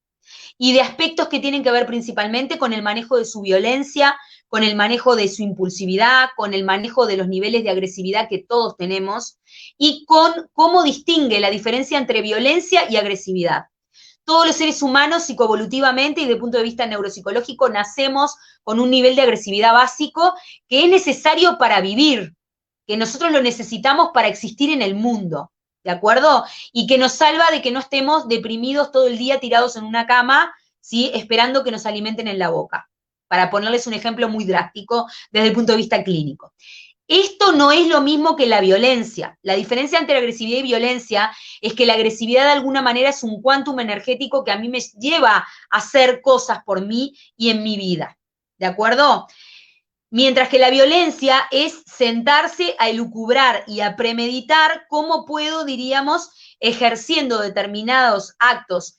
y de aspectos que tienen que ver principalmente con el manejo de su violencia, con el manejo de su impulsividad, con el manejo de los niveles de agresividad que todos tenemos y con cómo distingue la diferencia entre violencia y agresividad. Todos los seres humanos psicoevolutivamente y desde el punto de vista neuropsicológico nacemos con un nivel de agresividad básico que es necesario para vivir, que nosotros lo necesitamos para existir en el mundo, ¿de acuerdo? Y que nos salva de que no estemos deprimidos todo el día tirados en una cama, ¿sí? Esperando que nos alimenten en la boca, para ponerles un ejemplo muy drástico desde el punto de vista clínico. Esto no es lo mismo que la violencia. La diferencia entre agresividad y violencia es que la agresividad de alguna manera es un quantum energético que a mí me lleva a hacer cosas por mí y en mi vida, ¿de acuerdo? Mientras que la violencia es sentarse a elucubrar y a premeditar cómo puedo, diríamos, ejerciendo determinados actos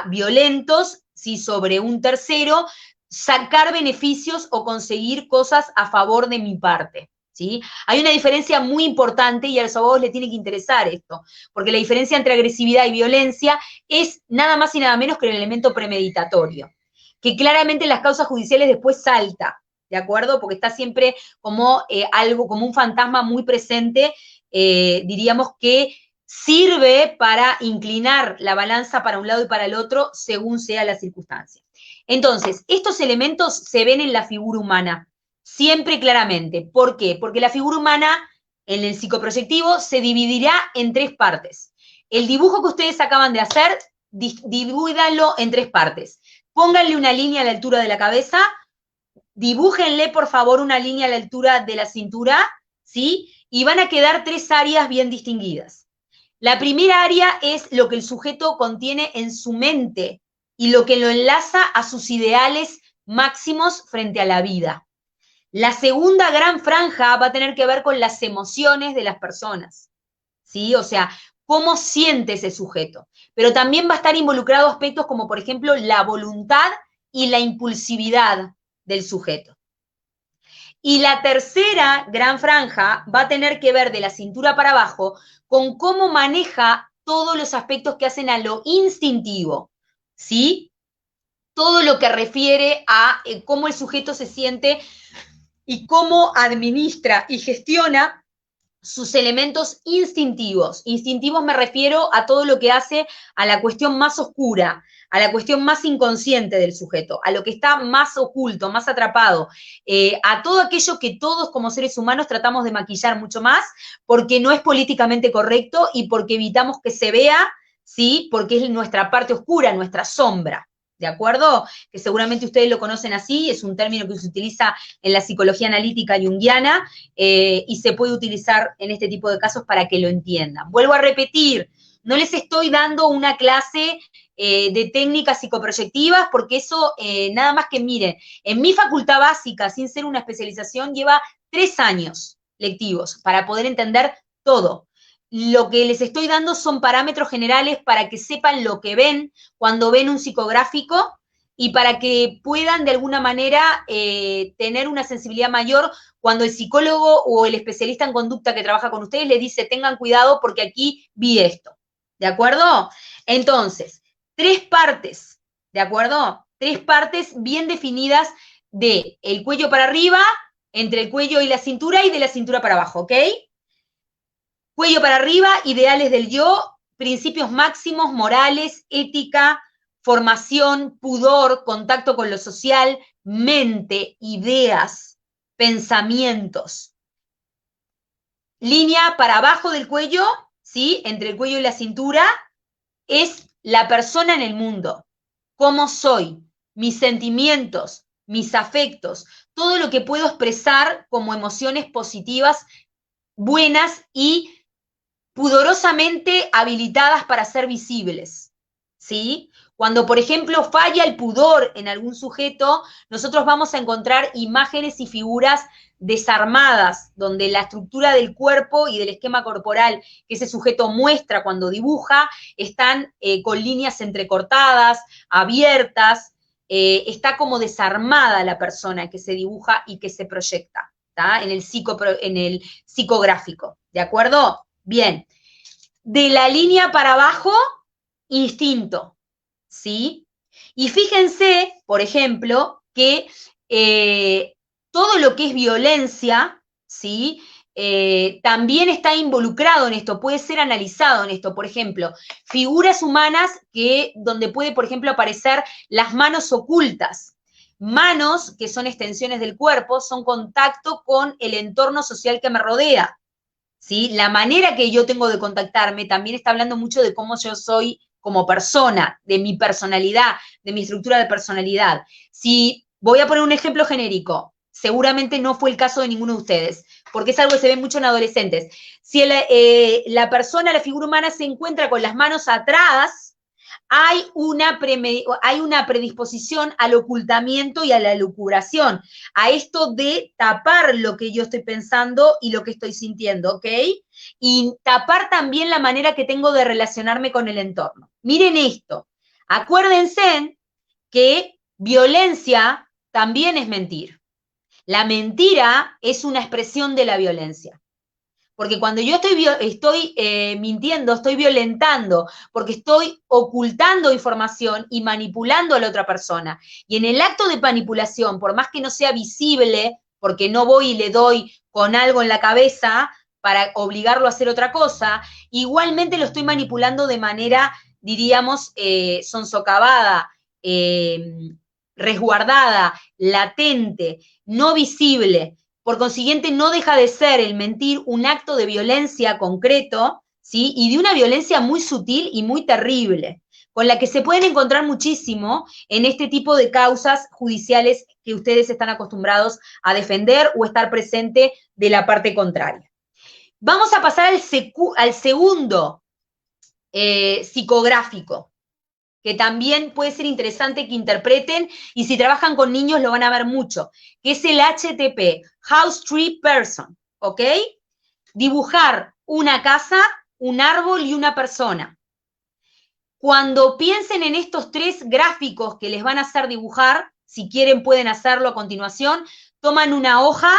violentos, ¿sí? Sobre un tercero, sacar beneficios o conseguir cosas a favor de mi parte, ¿sí? Hay una diferencia muy importante y a los abogados les tiene que interesar esto, porque la diferencia entre agresividad y violencia es nada más y nada menos que el elemento premeditatorio, que claramente en las causas judiciales después salta, ¿de acuerdo? Porque está siempre como algo, como un fantasma muy presente, diríamos que sirve para inclinar la balanza para un lado y para el otro según sea la circunstancia. Entonces, estos elementos se ven en la figura humana, siempre claramente. ¿Por qué? Porque la figura humana en el psicoproyectivo se dividirá en 3 partes. El dibujo que ustedes acaban de hacer, divídanlo en 3 partes. Pónganle una línea a la altura de la cabeza, dibújenle, por favor, una línea a la altura de la cintura, ¿sí? Y van a quedar 3 áreas bien distinguidas. La primera área es lo que el sujeto contiene en su mente y lo que lo enlaza a sus ideales máximos frente a la vida. La segunda gran franja va a tener que ver con las emociones de las personas, ¿sí? O sea, cómo siente ese sujeto. Pero también va a estar involucrado aspectos como, por ejemplo, la voluntad y la impulsividad del sujeto. Y la tercera gran franja va a tener que ver de la cintura para abajo con cómo maneja todos los aspectos que hacen a lo instintivo, ¿sí? Todo lo que refiere a cómo el sujeto se siente y cómo administra y gestiona sus elementos instintivos. Instintivos me refiero a todo lo que hace a la cuestión más oscura, a la cuestión más inconsciente del sujeto, a lo que está más oculto, más atrapado, a todo aquello que todos como seres humanos tratamos de maquillar mucho más porque no es políticamente correcto y porque evitamos que se vea, ¿sí? Porque es nuestra parte oscura, nuestra sombra. ¿De acuerdo? Que seguramente ustedes lo conocen así, es un término que se utiliza en la psicología analítica junguiana y se puede utilizar en este tipo de casos para que lo entiendan. Vuelvo a repetir, no les estoy dando una clase de técnicas psicoproyectivas porque eso nada más que miren, en mi facultad básica, sin ser una especialización, lleva 3 años lectivos para poder entender todo. Lo que les estoy dando son parámetros generales para que sepan lo que ven cuando ven un psicográfico y para que puedan de alguna manera tener una sensibilidad mayor cuando el psicólogo o el especialista en conducta que trabaja con ustedes les dice tengan cuidado porque aquí vi esto, ¿de acuerdo? Entonces, 3 partes, ¿de acuerdo? 3 partes bien definidas de el cuello para arriba, entre el cuello y la cintura y de la cintura para abajo, ¿ok? Cuello para arriba, ideales del yo, principios máximos, morales, ética, formación, pudor, contacto con lo social, mente, ideas, pensamientos. Línea para abajo del cuello, ¿sí? Entre el cuello y la cintura, es la persona en el mundo. ¿Cómo soy? Mis sentimientos, mis afectos, todo lo que puedo expresar como emociones positivas, buenas y pudorosamente habilitadas para ser visibles, ¿sí? Cuando, por ejemplo, falla el pudor en algún sujeto, nosotros vamos a encontrar imágenes y figuras desarmadas, donde la estructura del cuerpo y del esquema corporal que ese sujeto muestra cuando dibuja están con líneas entrecortadas, abiertas, está como desarmada la persona que se dibuja y que se proyecta, ¿tá? En el psicográfico, ¿de acuerdo? Bien, de la línea para abajo, instinto, ¿sí? Y fíjense, por ejemplo, que todo lo que es violencia, ¿sí? También está involucrado en esto, puede ser analizado en esto. Por ejemplo, figuras humanas donde puede, por ejemplo, aparecer las manos ocultas. Manos, que son extensiones del cuerpo, son contacto con el entorno social que me rodea. ¿Sí? La manera que yo tengo de contactarme también está hablando mucho de cómo yo soy como persona, de mi personalidad, de mi estructura de personalidad. Si voy a poner un ejemplo genérico, seguramente no fue el caso de ninguno de ustedes, porque es algo que se ve mucho en adolescentes. Si la persona, la figura humana se encuentra con las manos atrás, hay una predisposición al ocultamiento y a la elucubración, a esto de tapar lo que yo estoy pensando y lo que estoy sintiendo, ¿ok? Y tapar también la manera que tengo de relacionarme con el entorno. Miren esto, acuérdense que violencia también es mentir. La mentira es una expresión de la violencia. Porque cuando yo estoy mintiendo, estoy violentando, porque estoy ocultando información y manipulando a la otra persona. Y en el acto de manipulación, por más que no sea visible, porque no voy y le doy con algo en la cabeza para obligarlo a hacer otra cosa, igualmente lo estoy manipulando de manera, diríamos, sonsocavada, resguardada, latente, no visible. Por consiguiente, no deja de ser el mentir un acto de violencia concreto, ¿sí? Y de una violencia muy sutil y muy terrible, con la que se pueden encontrar muchísimo en este tipo de causas judiciales que ustedes están acostumbrados a defender o estar presente de la parte contraria. Vamos a pasar al segundo psicográfico, que también puede ser interesante que interpreten, y si trabajan con niños lo van a ver mucho, que es el HTP, House Tree Person, ¿ok? Dibujar una casa, un árbol y una persona. Cuando piensen en estos 3 gráficos que les van a hacer dibujar, si quieren pueden hacerlo a continuación, toman una hoja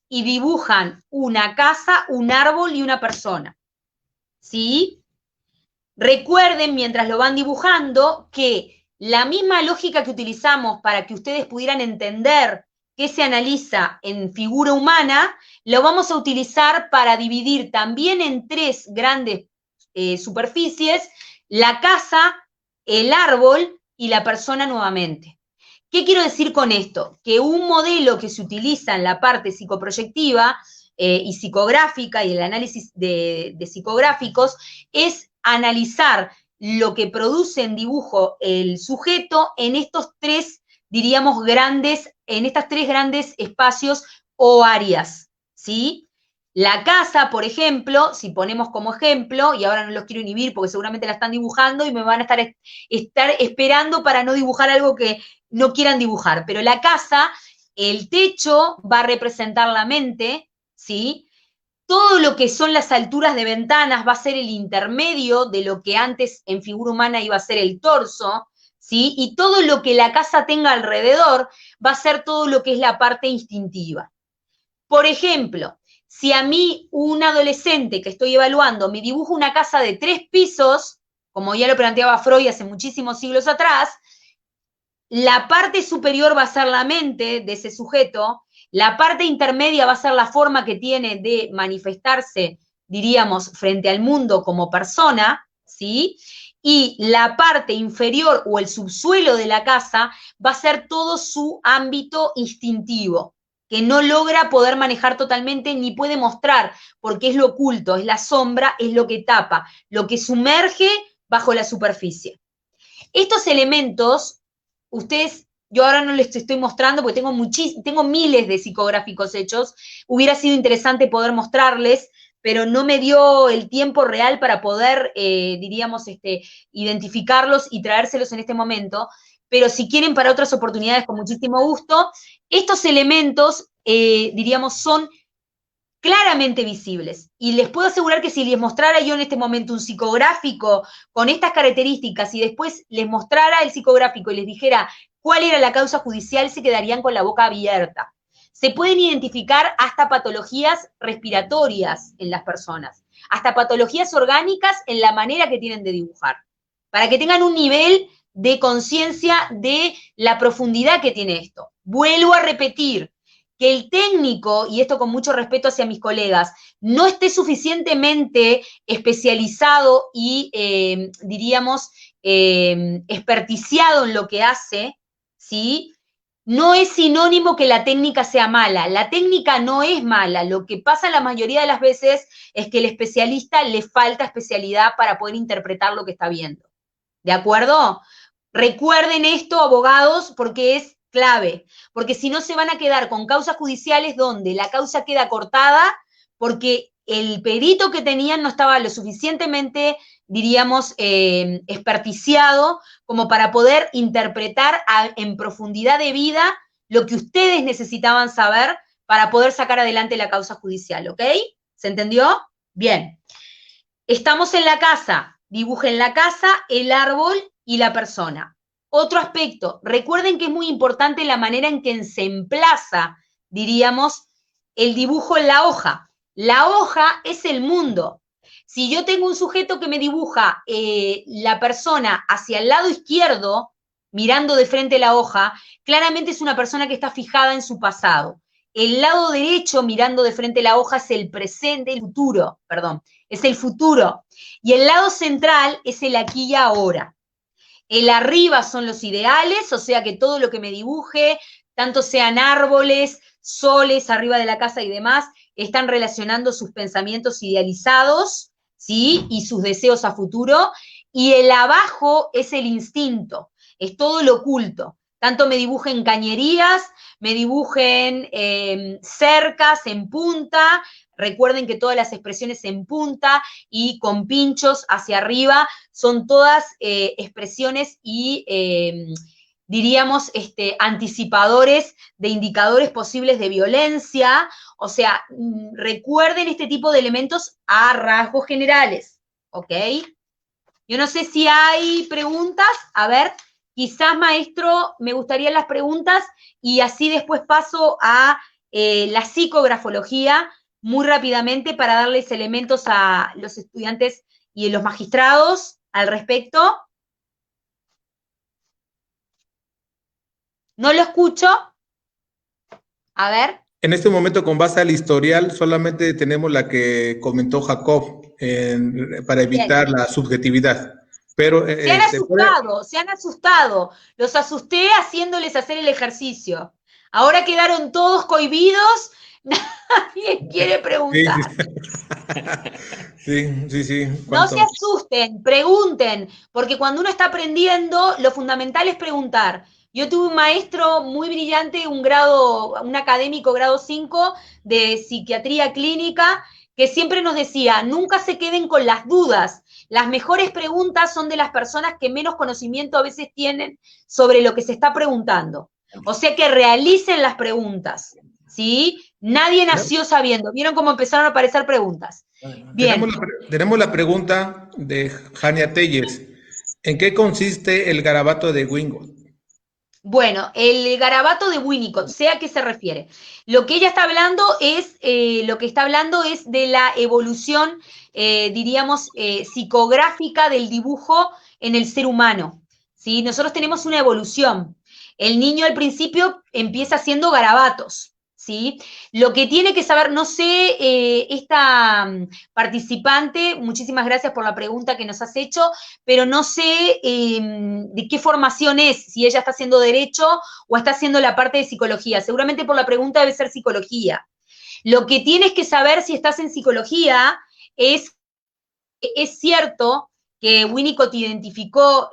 y dibujan una casa, un árbol y una persona, ¿sí? Recuerden, mientras lo van dibujando, que la misma lógica que utilizamos para que ustedes pudieran entender qué se analiza en figura humana, lo vamos a utilizar para dividir también en 3 grandes superficies, la casa, el árbol y la persona nuevamente. ¿Qué quiero decir con esto? Que un modelo que se utiliza en la parte psicoproyectiva y psicográfica y el análisis de psicográficos es analizar lo que produce en dibujo el sujeto en estos 3, diríamos, en estas 3 grandes espacios o áreas, ¿sí? La casa, por ejemplo, si ponemos como ejemplo, y ahora no los quiero inhibir porque seguramente la están dibujando y me van a estar esperando para no dibujar algo que no quieran dibujar, pero la casa, el techo va a representar la mente, ¿sí? Todo lo que son las alturas de ventanas va a ser el intermedio de lo que antes en figura humana iba a ser el torso, ¿sí? Y todo lo que la casa tenga alrededor va a ser todo lo que es la parte instintiva. Por ejemplo, si a mí, un adolescente que estoy evaluando, me dibuja una casa de 3 pisos, como ya lo planteaba Freud hace muchísimos siglos atrás, la parte superior va a ser la mente de ese sujeto, la parte intermedia va a ser la forma que tiene de manifestarse, diríamos, frente al mundo como persona, ¿sí? Y la parte inferior o el subsuelo de la casa va a ser todo su ámbito instintivo, que no logra poder manejar totalmente ni puede mostrar, porque es lo oculto, es la sombra, es lo que tapa, lo que sumerge bajo la superficie. Estos elementos, ustedes, yo ahora no les estoy mostrando porque tengo miles de psicográficos hechos, hubiera sido interesante poder mostrarles, pero no me dio el tiempo real para poder, diríamos, identificarlos y traérselos en este momento, pero si quieren para otras oportunidades, con muchísimo gusto, estos elementos, diríamos, son claramente visibles. Y les puedo asegurar que si les mostrara yo en este momento un psicográfico con estas características y después les mostrara el psicográfico y les dijera cuál era la causa judicial, se quedarían con la boca abierta. Se pueden identificar hasta patologías respiratorias en las personas, hasta patologías orgánicas en la manera que tienen de dibujar, para que tengan un nivel de conciencia de la profundidad que tiene esto. Vuelvo a repetir, que el técnico, y esto con mucho respeto hacia mis colegas, no esté suficientemente especializado y, diríamos, experticiado en lo que hace, ¿sí? No es sinónimo que la técnica sea mala. La técnica no es mala. Lo que pasa la mayoría de las veces es que el especialista le falta especialidad para poder interpretar lo que está viendo. ¿De acuerdo? Recuerden esto, abogados, porque es clave, porque si no se van a quedar con causas judiciales donde la causa queda cortada porque el perito que tenían no estaba lo suficientemente, diríamos, experticiado como para poder interpretar en profundidad de vida lo que ustedes necesitaban saber para poder sacar adelante la causa judicial, ¿ok? ¿Se entendió? Bien. Estamos en la casa, dibujen la casa, el árbol y la persona. Otro aspecto, recuerden que es muy importante la manera en que se emplaza, diríamos, el dibujo en la hoja. La hoja es el mundo. Si yo tengo un sujeto que me dibuja la persona hacia el lado izquierdo, mirando de frente la hoja, claramente es una persona que está fijada en su pasado. El lado derecho, mirando de frente la hoja, es el presente, el futuro, perdón, es el futuro. Y el lado central es el aquí y ahora. El arriba son los ideales, o sea que todo lo que me dibuje, tanto sean árboles, soles arriba de la casa y demás, están relacionando sus pensamientos idealizados, ¿sí? Y sus deseos a futuro. Y el abajo es el instinto, es todo lo oculto. Tanto me dibujen cañerías, me dibujen cercas en punta, recuerden que todas las expresiones en punta y con pinchos hacia arriba son todas expresiones y diríamos anticipadores de indicadores posibles de violencia. O sea, recuerden este tipo de elementos a rasgos generales, ¿ok? Yo no sé si hay preguntas. A ver, quizás, maestro, me gustarían las preguntas y así después paso a la psicografología muy rápidamente para darles elementos a los estudiantes y a los magistrados al respecto. No lo escucho. A ver. En este momento, con base al historial, solamente tenemos la que comentó Jacob para evitar la subjetividad. Pero se han asustado. Los asusté haciéndoles hacer el ejercicio. Ahora quedaron todos cohibidos. Nadie quiere preguntar. Sí. No se asusten, pregunten, porque cuando uno está aprendiendo, lo fundamental es preguntar. Yo tuve un maestro muy brillante, un académico grado 5 de psiquiatría clínica, que siempre nos decía, nunca se queden con las dudas. Las mejores preguntas son de las personas que menos conocimiento a veces tienen sobre lo que se está preguntando. O sea que realicen las preguntas, ¿sí? Nadie nació sabiendo. ¿Vieron cómo empezaron a aparecer preguntas? Bien. Tenemos la pregunta de Jania Telles. ¿En qué consiste el garabato de Winnicott? Bueno, el garabato de Winnicott, sé a qué se refiere. Lo que ella está hablando es, de la evolución, diríamos, psicográfica del dibujo en el ser humano, ¿sí? Nosotros tenemos una evolución. El niño al principio empieza haciendo garabatos, ¿sí? Lo que tiene que saber, no sé, esta participante, muchísimas gracias por la pregunta que nos has hecho, pero no sé de qué formación es, si ella está haciendo derecho o está haciendo la parte de psicología. Seguramente por la pregunta debe ser psicología. Lo que tienes que saber si estás en psicología es cierto que Winnicott identificó,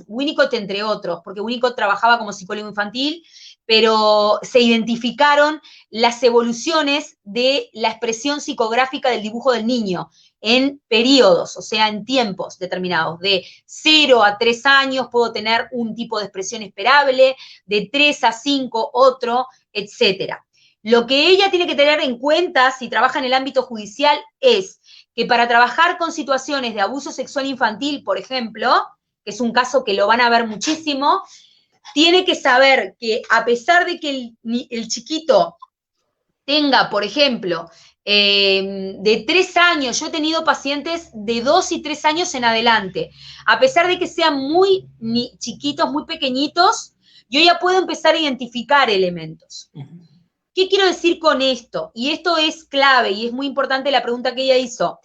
Winnicott entre otros, porque Winnicott trabajaba como psicólogo infantil, pero se identificaron las evoluciones de la expresión psicográfica del dibujo del niño en periodos, o sea, en tiempos determinados. De 0 a 3 años puedo tener un tipo de expresión esperable, de 3 a 5 otro, etcétera. Lo que ella tiene que tener en cuenta si trabaja en el ámbito judicial es que para trabajar con situaciones de abuso sexual infantil, por ejemplo, que es un caso que lo van a ver muchísimo, tiene que saber que a pesar de que el chiquito tenga, por ejemplo, de 3 años, yo he tenido pacientes de 2 y 3 años en adelante, a pesar de que sean muy chiquitos, muy pequeñitos, yo ya puedo empezar a identificar elementos. ¿Qué quiero decir con esto? Y esto es clave y es muy importante la pregunta que ella hizo.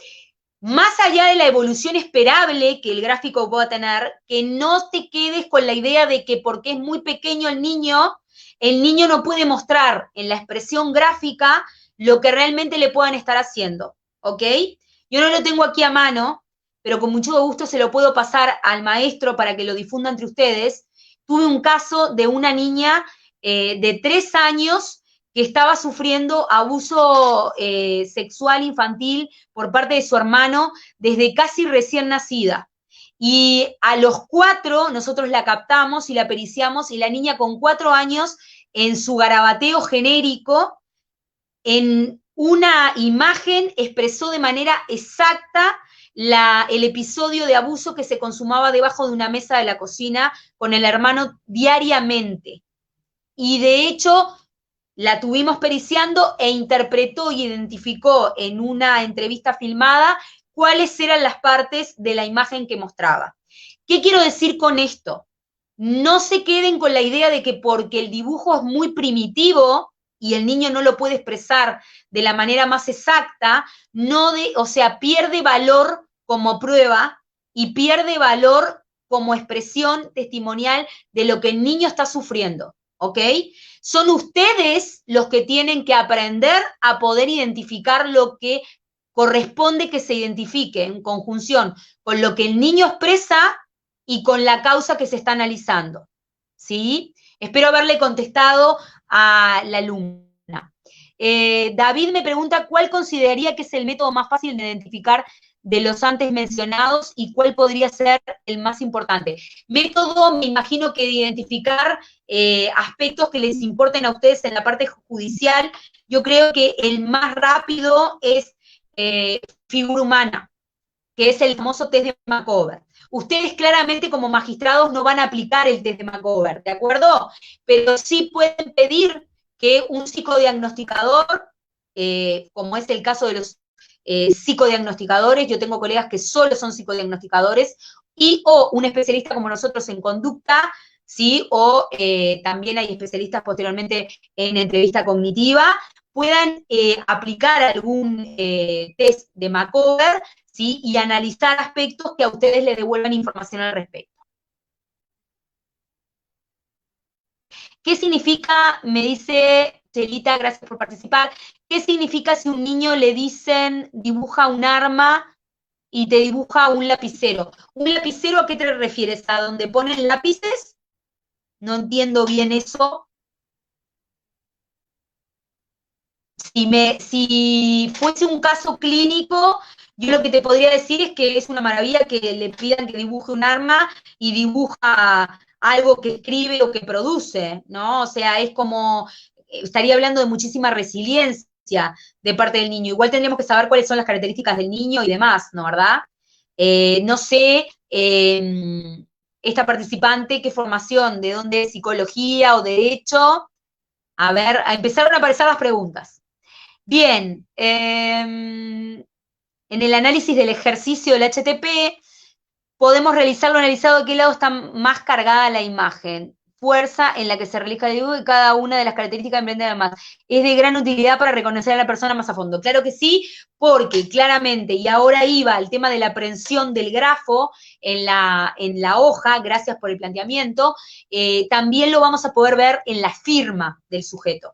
Más allá de la evolución esperable que el gráfico pueda tener, que no te quedes con la idea de que porque es muy pequeño el niño no puede mostrar en la expresión gráfica lo que realmente le puedan estar haciendo, ¿ok? Yo no lo tengo aquí a mano, pero con mucho gusto se lo puedo pasar al maestro para que lo difunda entre ustedes. Tuve un caso de una niña de 3 años que estaba sufriendo abuso sexual infantil por parte de su hermano desde casi recién nacida. Y a los 4 nosotros la captamos y la periciamos y la niña con 4 años en su garabateo genérico, en una imagen expresó de manera exacta el episodio de abuso que se consumaba debajo de una mesa de la cocina con el hermano diariamente. Y de hecho la tuvimos periciando e interpretó y identificó en una entrevista filmada cuáles eran las partes de la imagen que mostraba. ¿Qué quiero decir con esto? No se queden con la idea de que porque el dibujo es muy primitivo y el niño no lo puede expresar de la manera más exacta, o sea, pierde valor como prueba y pierde valor como expresión testimonial de lo que el niño está sufriendo, ¿ok? Son ustedes los que tienen que aprender a poder identificar lo que corresponde que se identifique en conjunción con lo que el niño expresa y con la causa que se está analizando, ¿sí? Espero haberle contestado a la alumna. David me pregunta cuál consideraría que es el método más fácil de identificar de los antes mencionados y cuál podría ser el más importante. Método, me imagino que de identificar aspectos que les importen a ustedes en la parte judicial. Yo creo que el más rápido es figura humana, que es el famoso test de Macover. Ustedes claramente como magistrados no van a aplicar el test de Macover, ¿de acuerdo? Pero sí pueden pedir que un psicodiagnosticador, como es el caso de los psicodiagnosticadores, yo tengo colegas que solo son psicodiagnosticadores, o un especialista como nosotros en conducta, ¿sí? O también hay especialistas posteriormente en entrevista cognitiva, puedan aplicar algún test de Macover, ¿sí? Y analizar aspectos que a ustedes les devuelvan información al respecto. ¿Qué significa, me dice Chelita, gracias por participar, qué significa si un niño le dicen dibuja un arma y te dibuja un lapicero? ¿Un lapicero a qué te refieres? ¿A donde ponen lápices? No entiendo bien eso. Si fuese un caso clínico, yo lo que te podría decir es que es una maravilla que le pidan que dibuje un arma y dibuja algo que escribe o que produce, ¿no? O sea, es como, estaría hablando de muchísima resiliencia de parte del niño. Igual tendríamos que saber cuáles son las características del niño y demás, ¿no? ¿Verdad? No sé, esta participante, qué formación, de dónde es, psicología o derecho. A ver, empezaron a aparecer las preguntas. Bien, en el análisis del ejercicio del HTP, podemos realizarlo analizado de qué lado está más cargada la imagen. Fuerza en la que se realiza el dibujo y cada una de las características emprende además. Es de gran utilidad para reconocer a la persona más a fondo. Claro que sí, porque claramente, y ahora iba al tema de la aprehensión del grafo en la hoja, gracias por el planteamiento, también lo vamos a poder ver en la firma del sujeto.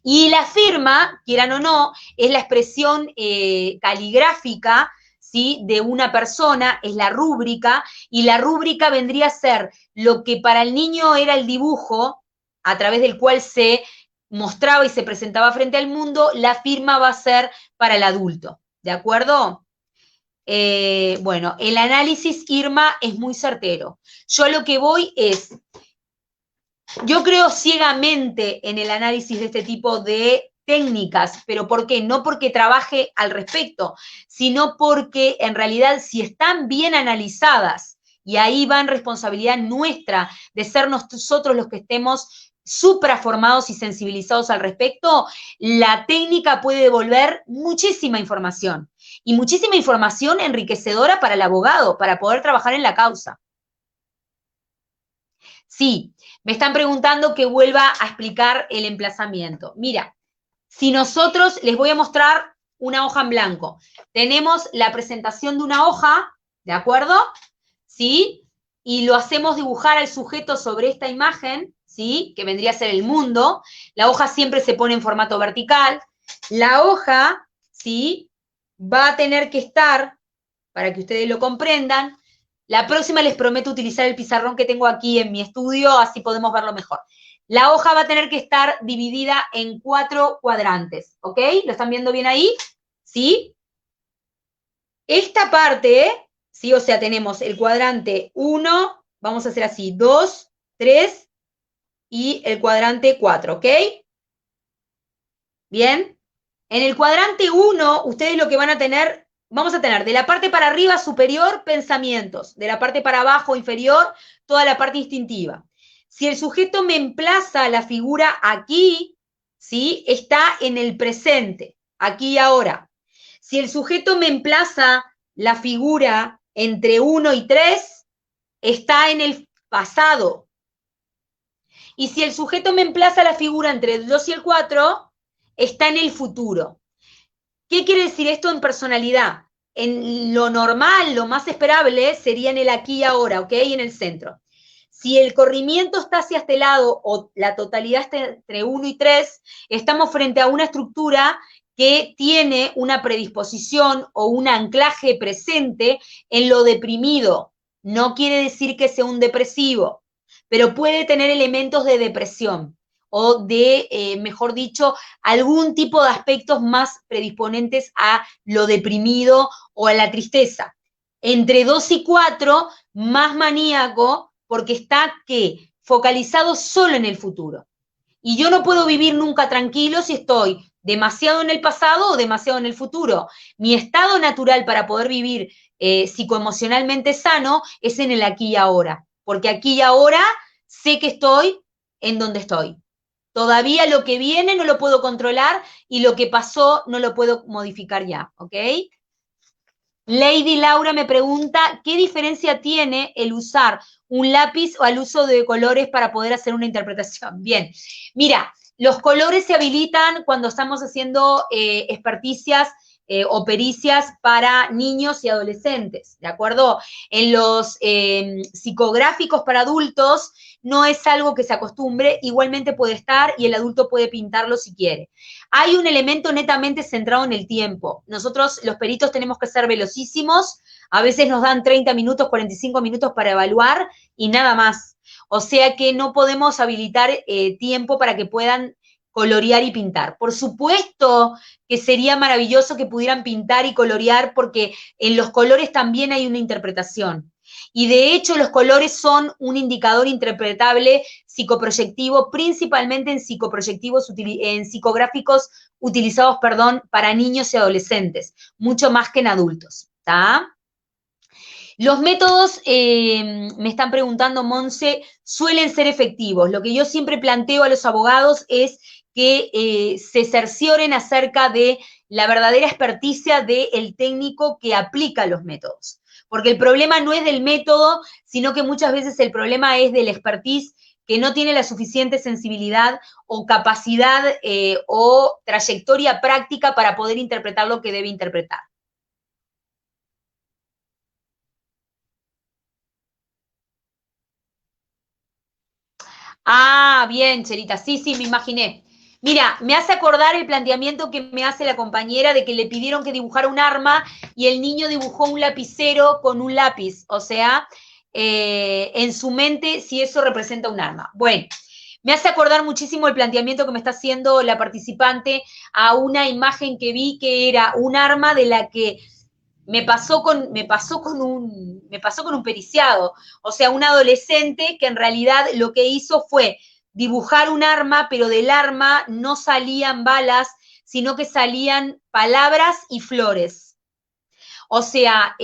Y la firma, quieran o no, es la expresión caligráfica, ¿sí? De una persona, es la rúbrica, y la rúbrica vendría a ser lo que para el niño era el dibujo, a través del cual se mostraba y se presentaba frente al mundo, la firma va a ser para el adulto, ¿de acuerdo? Bueno, el análisis, Irma, es muy certero. Yo lo que voy es, yo creo ciegamente en el análisis de este tipo de técnicas, pero ¿por qué? No porque trabaje al respecto, sino porque en realidad si están bien analizadas, y ahí va en responsabilidad nuestra de ser nosotros los que estemos supraformados y sensibilizados al respecto, la técnica puede devolver muchísima información, y muchísima información enriquecedora para el abogado, para poder trabajar en la causa. Sí, me están preguntando que vuelva a explicar el emplazamiento. Mira, si nosotros, les voy a mostrar una hoja en blanco. Tenemos la presentación de una hoja, ¿de acuerdo? ¿Sí? Y lo hacemos dibujar al sujeto sobre esta imagen, ¿sí? Que vendría a ser el mundo. La hoja siempre se pone en formato vertical. La hoja, ¿sí? Va a tener que estar, para que ustedes lo comprendan, la próxima les prometo utilizar el pizarrón que tengo aquí en mi estudio, así podemos verlo mejor. La hoja va a tener que estar dividida en 4 cuadrantes, ¿ok? ¿Lo están viendo bien ahí? ¿Sí? Esta parte, ¿sí? O sea, tenemos el cuadrante 1, vamos a hacer así, 2, 3 y el cuadrante 4, ¿ok? Bien. En el cuadrante 1, ustedes lo que van a tener, vamos a tener de la parte para arriba superior, pensamientos, de la parte para abajo inferior, toda la parte instintiva. Si el sujeto me emplaza la figura aquí, ¿sí? Está en el presente, aquí y ahora. Si el sujeto me emplaza la figura entre 1 y 3, está en el pasado. Y si el sujeto me emplaza la figura entre el 2 y el 4, está en el futuro. ¿Qué quiere decir esto en personalidad? En lo normal, lo más esperable, sería en el aquí y ahora, ¿ok? En el centro. Si el corrimiento está hacia este lado o la totalidad está entre 1 y 3, estamos frente a una estructura que tiene una predisposición o un anclaje presente en lo deprimido. No quiere decir que sea un depresivo, pero puede tener elementos de depresión o de, mejor dicho, algún tipo de aspectos más predisponentes a lo deprimido o a la tristeza. Entre 2 y 4, más maníaco, porque está, ¿qué? Focalizado solo en el futuro. Y yo no puedo vivir nunca tranquilo si estoy demasiado en el pasado o demasiado en el futuro. Mi estado natural para poder vivir psicoemocionalmente sano es en el aquí y ahora, porque aquí y ahora sé que estoy en donde estoy. Todavía lo que viene no lo puedo controlar y lo que pasó no lo puedo modificar ya, ¿ok? Lady Laura me pregunta, ¿qué diferencia tiene el usar un lápiz o el uso de colores para poder hacer una interpretación? Bien, mira, los colores se habilitan cuando estamos haciendo experticias o pericias para niños y adolescentes, ¿de acuerdo? En los psicográficos para adultos no es algo que se acostumbre, igualmente puede estar y el adulto puede pintarlo si quiere. Hay un elemento netamente centrado en el tiempo. Nosotros, los peritos, tenemos que ser velocísimos, a veces nos dan 30 minutos, 45 minutos para evaluar y nada más. O sea que no podemos habilitar tiempo para que puedan colorear y pintar. Por supuesto que sería maravilloso que pudieran pintar y colorear porque en los colores también hay una interpretación. Y de hecho los colores son un indicador interpretable psicoproyectivo, principalmente en psicográficos utilizados, para niños y adolescentes, mucho más que en adultos, ¿está? Los métodos, me están preguntando, Monse, suelen ser efectivos. Lo que yo siempre planteo a los abogados es que se cercioren acerca de la verdadera experticia del técnico que aplica los métodos. Porque el problema no es del método, sino que muchas veces el problema es del expertise que no tiene la suficiente sensibilidad o capacidad o trayectoria práctica para poder interpretar lo que debe interpretar. Ah, bien, Cherita, sí, me imaginé. Mira, me hace acordar el planteamiento que me hace la compañera de que le pidieron que dibujara un arma y el niño dibujó un lapicero con un lápiz, o sea, en su mente si eso representa un arma. Bueno, me hace acordar muchísimo el planteamiento que me está haciendo la participante a una imagen que vi que era un arma de la que me pasó con un periciado, o sea, un adolescente que en realidad lo que hizo fue dibujar un arma, pero del arma no salían balas, sino que salían palabras y flores. O sea,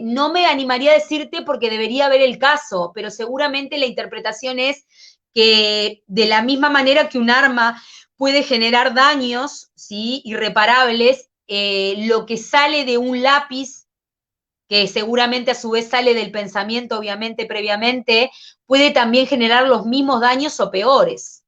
no me animaría a decirte porque debería ver el caso, pero seguramente la interpretación es que de la misma manera que un arma puede generar daños, ¿sí?, irreparables, lo que sale de un lápiz, que seguramente a su vez sale del pensamiento, obviamente, previamente, puede también generar los mismos daños o peores.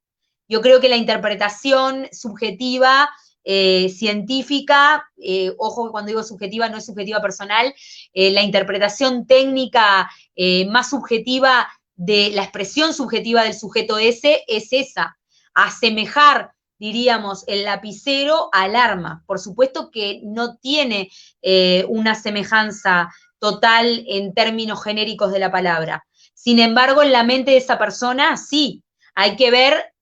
Yo creo que la interpretación subjetiva, científica, ojo que cuando digo subjetiva no es subjetiva personal, la interpretación técnica más subjetiva de la expresión subjetiva del sujeto ese es esa, asemejar, diríamos, el lapicero al arma. Por supuesto que no tiene una semejanza total en términos genéricos de la palabra. Sin embargo, en la mente de esa persona, sí, hay que ver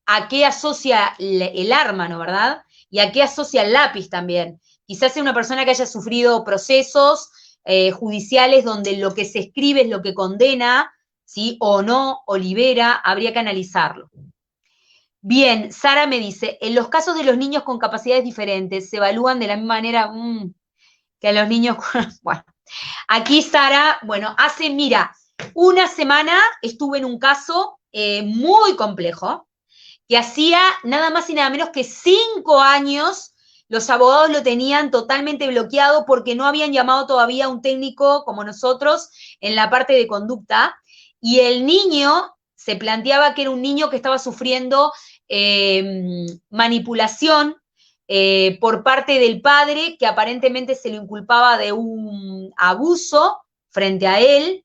a qué asocia el arma, ¿no, verdad? Y a qué asocia el lápiz también. Quizás sea una persona que haya sufrido procesos judiciales donde lo que se escribe es lo que condena, ¿sí? O no, o libera, habría que analizarlo. Bien, Sara me dice, en los casos de los niños con capacidades diferentes, ¿se evalúan de la misma manera que a los niños con... Bueno, aquí Sara, bueno, mira, una semana estuve en un caso muy complejo, que hacía nada más y nada menos que 5 años los abogados lo tenían totalmente bloqueado porque no habían llamado todavía a un técnico como nosotros en la parte de conducta, y el niño se planteaba que era un niño que estaba sufriendo manipulación por parte del padre, que aparentemente se lo inculpaba de un abuso frente a él,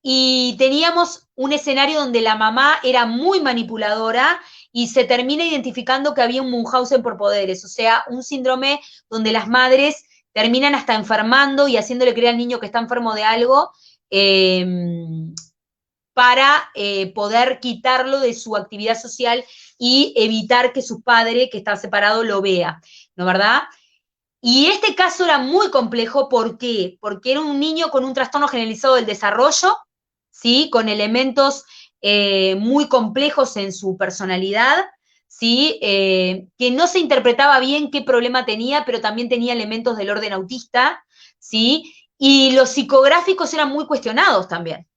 y teníamos un escenario donde la mamá era muy manipuladora y se termina identificando que había un Munchausen por poderes, o sea, un síndrome donde las madres terminan hasta enfermando y haciéndole creer al niño que está enfermo de algo para poder quitarlo de su actividad social y evitar que su padre, que está separado, lo vea, ¿no verdad? Y este caso era muy complejo, ¿por qué? Porque era un niño con un trastorno generalizado del desarrollo, ¿sí? Con elementos muy complejos en su personalidad, ¿sí? Que no se interpretaba bien qué problema tenía, pero también tenía elementos del orden autista, ¿sí? Y los psicográficos eran muy cuestionados también,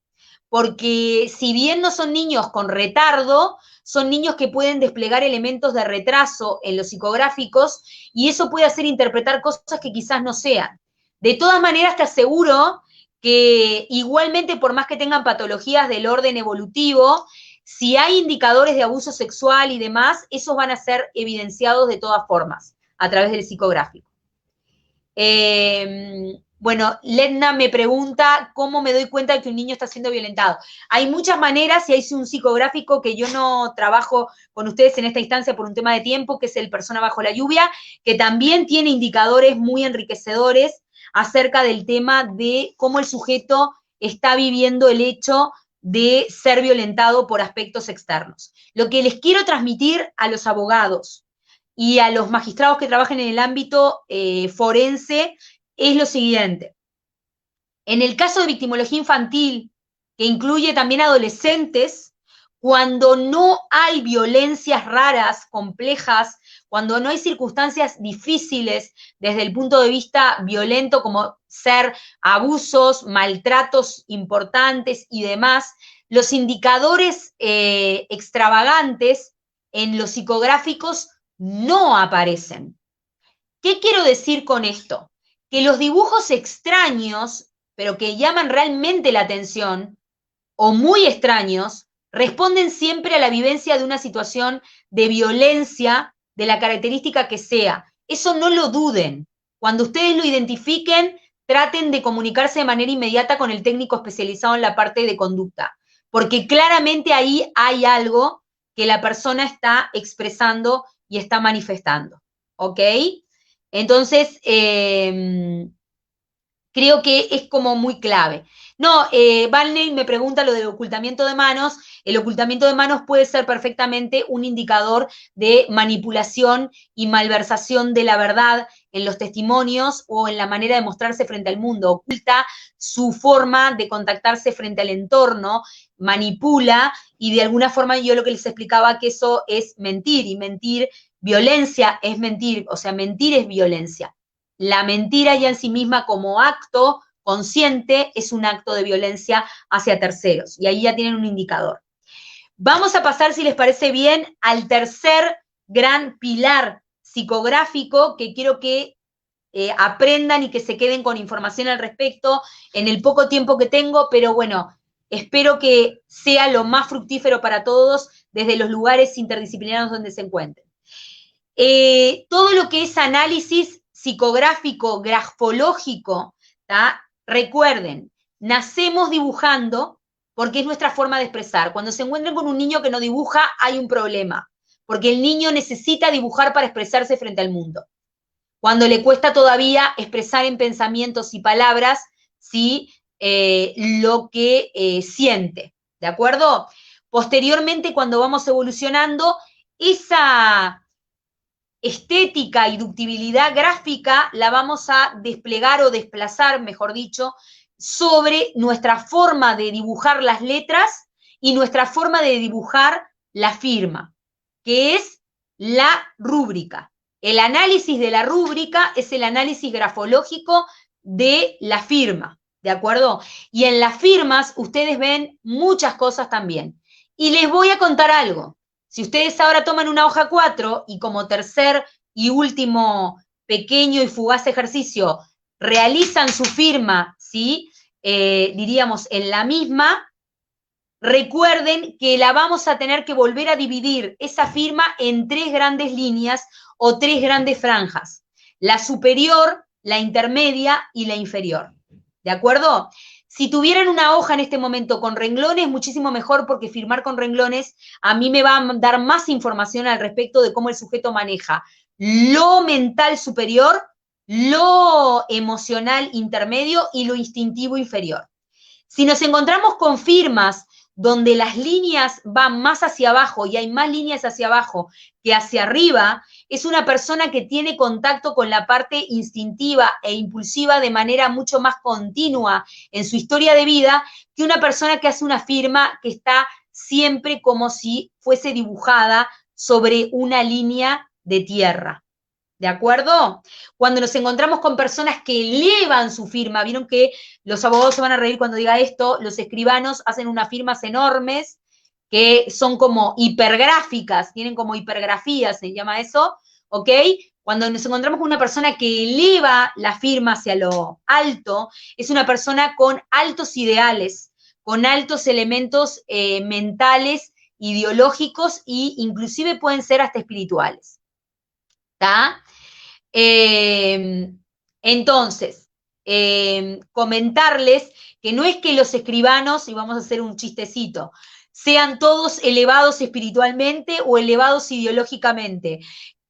porque si bien no son niños con retardo, son niños que pueden desplegar elementos de retraso en los psicográficos, y eso puede hacer interpretar cosas que quizás no sean. De todas maneras, te aseguro que igualmente, por más que tengan patologías del orden evolutivo, si hay indicadores de abuso sexual y demás, esos van a ser evidenciados de todas formas a través del psicográfico. Bueno, Ledna me pregunta cómo me doy cuenta de que un niño está siendo violentado. Hay muchas maneras, y hay un psicográfico que yo no trabajo con ustedes en esta instancia por un tema de tiempo, que es el Persona bajo la lluvia, que también tiene indicadores muy enriquecedores acerca del tema de cómo el sujeto está viviendo el hecho de ser violentado por aspectos externos. Lo que les quiero transmitir a los abogados y a los magistrados que trabajan en el ámbito forense es lo siguiente. En el caso de victimología infantil, que incluye también adolescentes, cuando no hay violencias raras, complejas, cuando no hay circunstancias difíciles desde el punto de vista violento, como ser abusos, maltratos importantes y demás, los indicadores extravagantes en los psicográficos no aparecen. ¿Qué quiero decir con esto? Que los dibujos extraños, pero que llaman realmente la atención, o muy extraños, responden siempre a la vivencia de una situación de violencia, de la característica que sea. Eso no lo duden. Cuando ustedes lo identifiquen, traten de comunicarse de manera inmediata con el técnico especializado en la parte de conducta, porque claramente ahí hay algo que la persona está expresando y está manifestando, ¿ok? Entonces, creo que es como muy clave. No, Valney me pregunta lo del ocultamiento de manos. El ocultamiento de manos puede ser perfectamente un indicador de manipulación y malversación de la verdad en los testimonios o en la manera de mostrarse frente al mundo. Oculta su forma de contactarse frente al entorno, manipula, y de alguna forma yo lo que les explicaba que eso es mentir, y mentir, violencia es mentir, o sea, mentir es violencia. La mentira ya en sí misma como acto consciente es un acto de violencia hacia terceros, y ahí ya tienen un indicador. Vamos a pasar, si les parece bien, al tercer gran pilar psicográfico que quiero que aprendan y que se queden con información al respecto en el poco tiempo que tengo, pero bueno, espero que sea lo más fructífero para todos desde los lugares interdisciplinarios donde se encuentren. Todo lo que es análisis psicográfico, grafológico, ¿tá? Recuerden, nacemos dibujando porque es nuestra forma de expresar. Cuando se encuentren con un niño que no dibuja, hay un problema, porque el niño necesita dibujar para expresarse frente al mundo. Cuando le cuesta todavía expresar en pensamientos y palabras, ¿sí? Lo que siente, ¿de acuerdo? Posteriormente, cuando vamos evolucionando, esa estética y ductibilidad gráfica la vamos a desplegar o desplazar, mejor dicho, sobre nuestra forma de dibujar las letras y nuestra forma de dibujar la firma, que es la rúbrica. El análisis de la rúbrica es el análisis grafológico de la firma, ¿de acuerdo? Y en las firmas ustedes ven muchas cosas también. Y les voy a contar algo. Si ustedes ahora toman una hoja 4 y como tercer y último pequeño y fugaz ejercicio realizan su firma, ¿sí? Diríamos en la misma, recuerden que la vamos a tener que volver a dividir esa firma en 3 grandes líneas o 3 grandes franjas. La superior, la intermedia y la inferior. ¿De acuerdo? Si tuvieran una hoja en este momento con renglones, muchísimo mejor, porque firmar con renglones a mí me va a dar más información al respecto de cómo el sujeto maneja lo mental superior, lo emocional intermedio y lo instintivo inferior. Si nos encontramos con firmas donde las líneas van más hacia abajo y hay más líneas hacia abajo que hacia arriba, es una persona que tiene contacto con la parte instintiva e impulsiva de manera mucho más continua en su historia de vida que una persona que hace una firma que está siempre como si fuese dibujada sobre una línea de tierra. ¿De acuerdo? Cuando nos encontramos con personas que elevan su firma, vieron que los abogados se van a reír cuando diga esto, los escribanos hacen unas firmas enormes que son como hipergráficas, tienen como hipergrafías, se llama eso, ¿ok? Cuando nos encontramos con una persona que eleva la firma hacia lo alto, es una persona con altos ideales, con altos elementos mentales, ideológicos e inclusive pueden ser hasta espirituales. ¿Está? Entonces, comentarles que no es que los escribanos, y vamos a hacer un chistecito, sean todos elevados espiritualmente o elevados ideológicamente,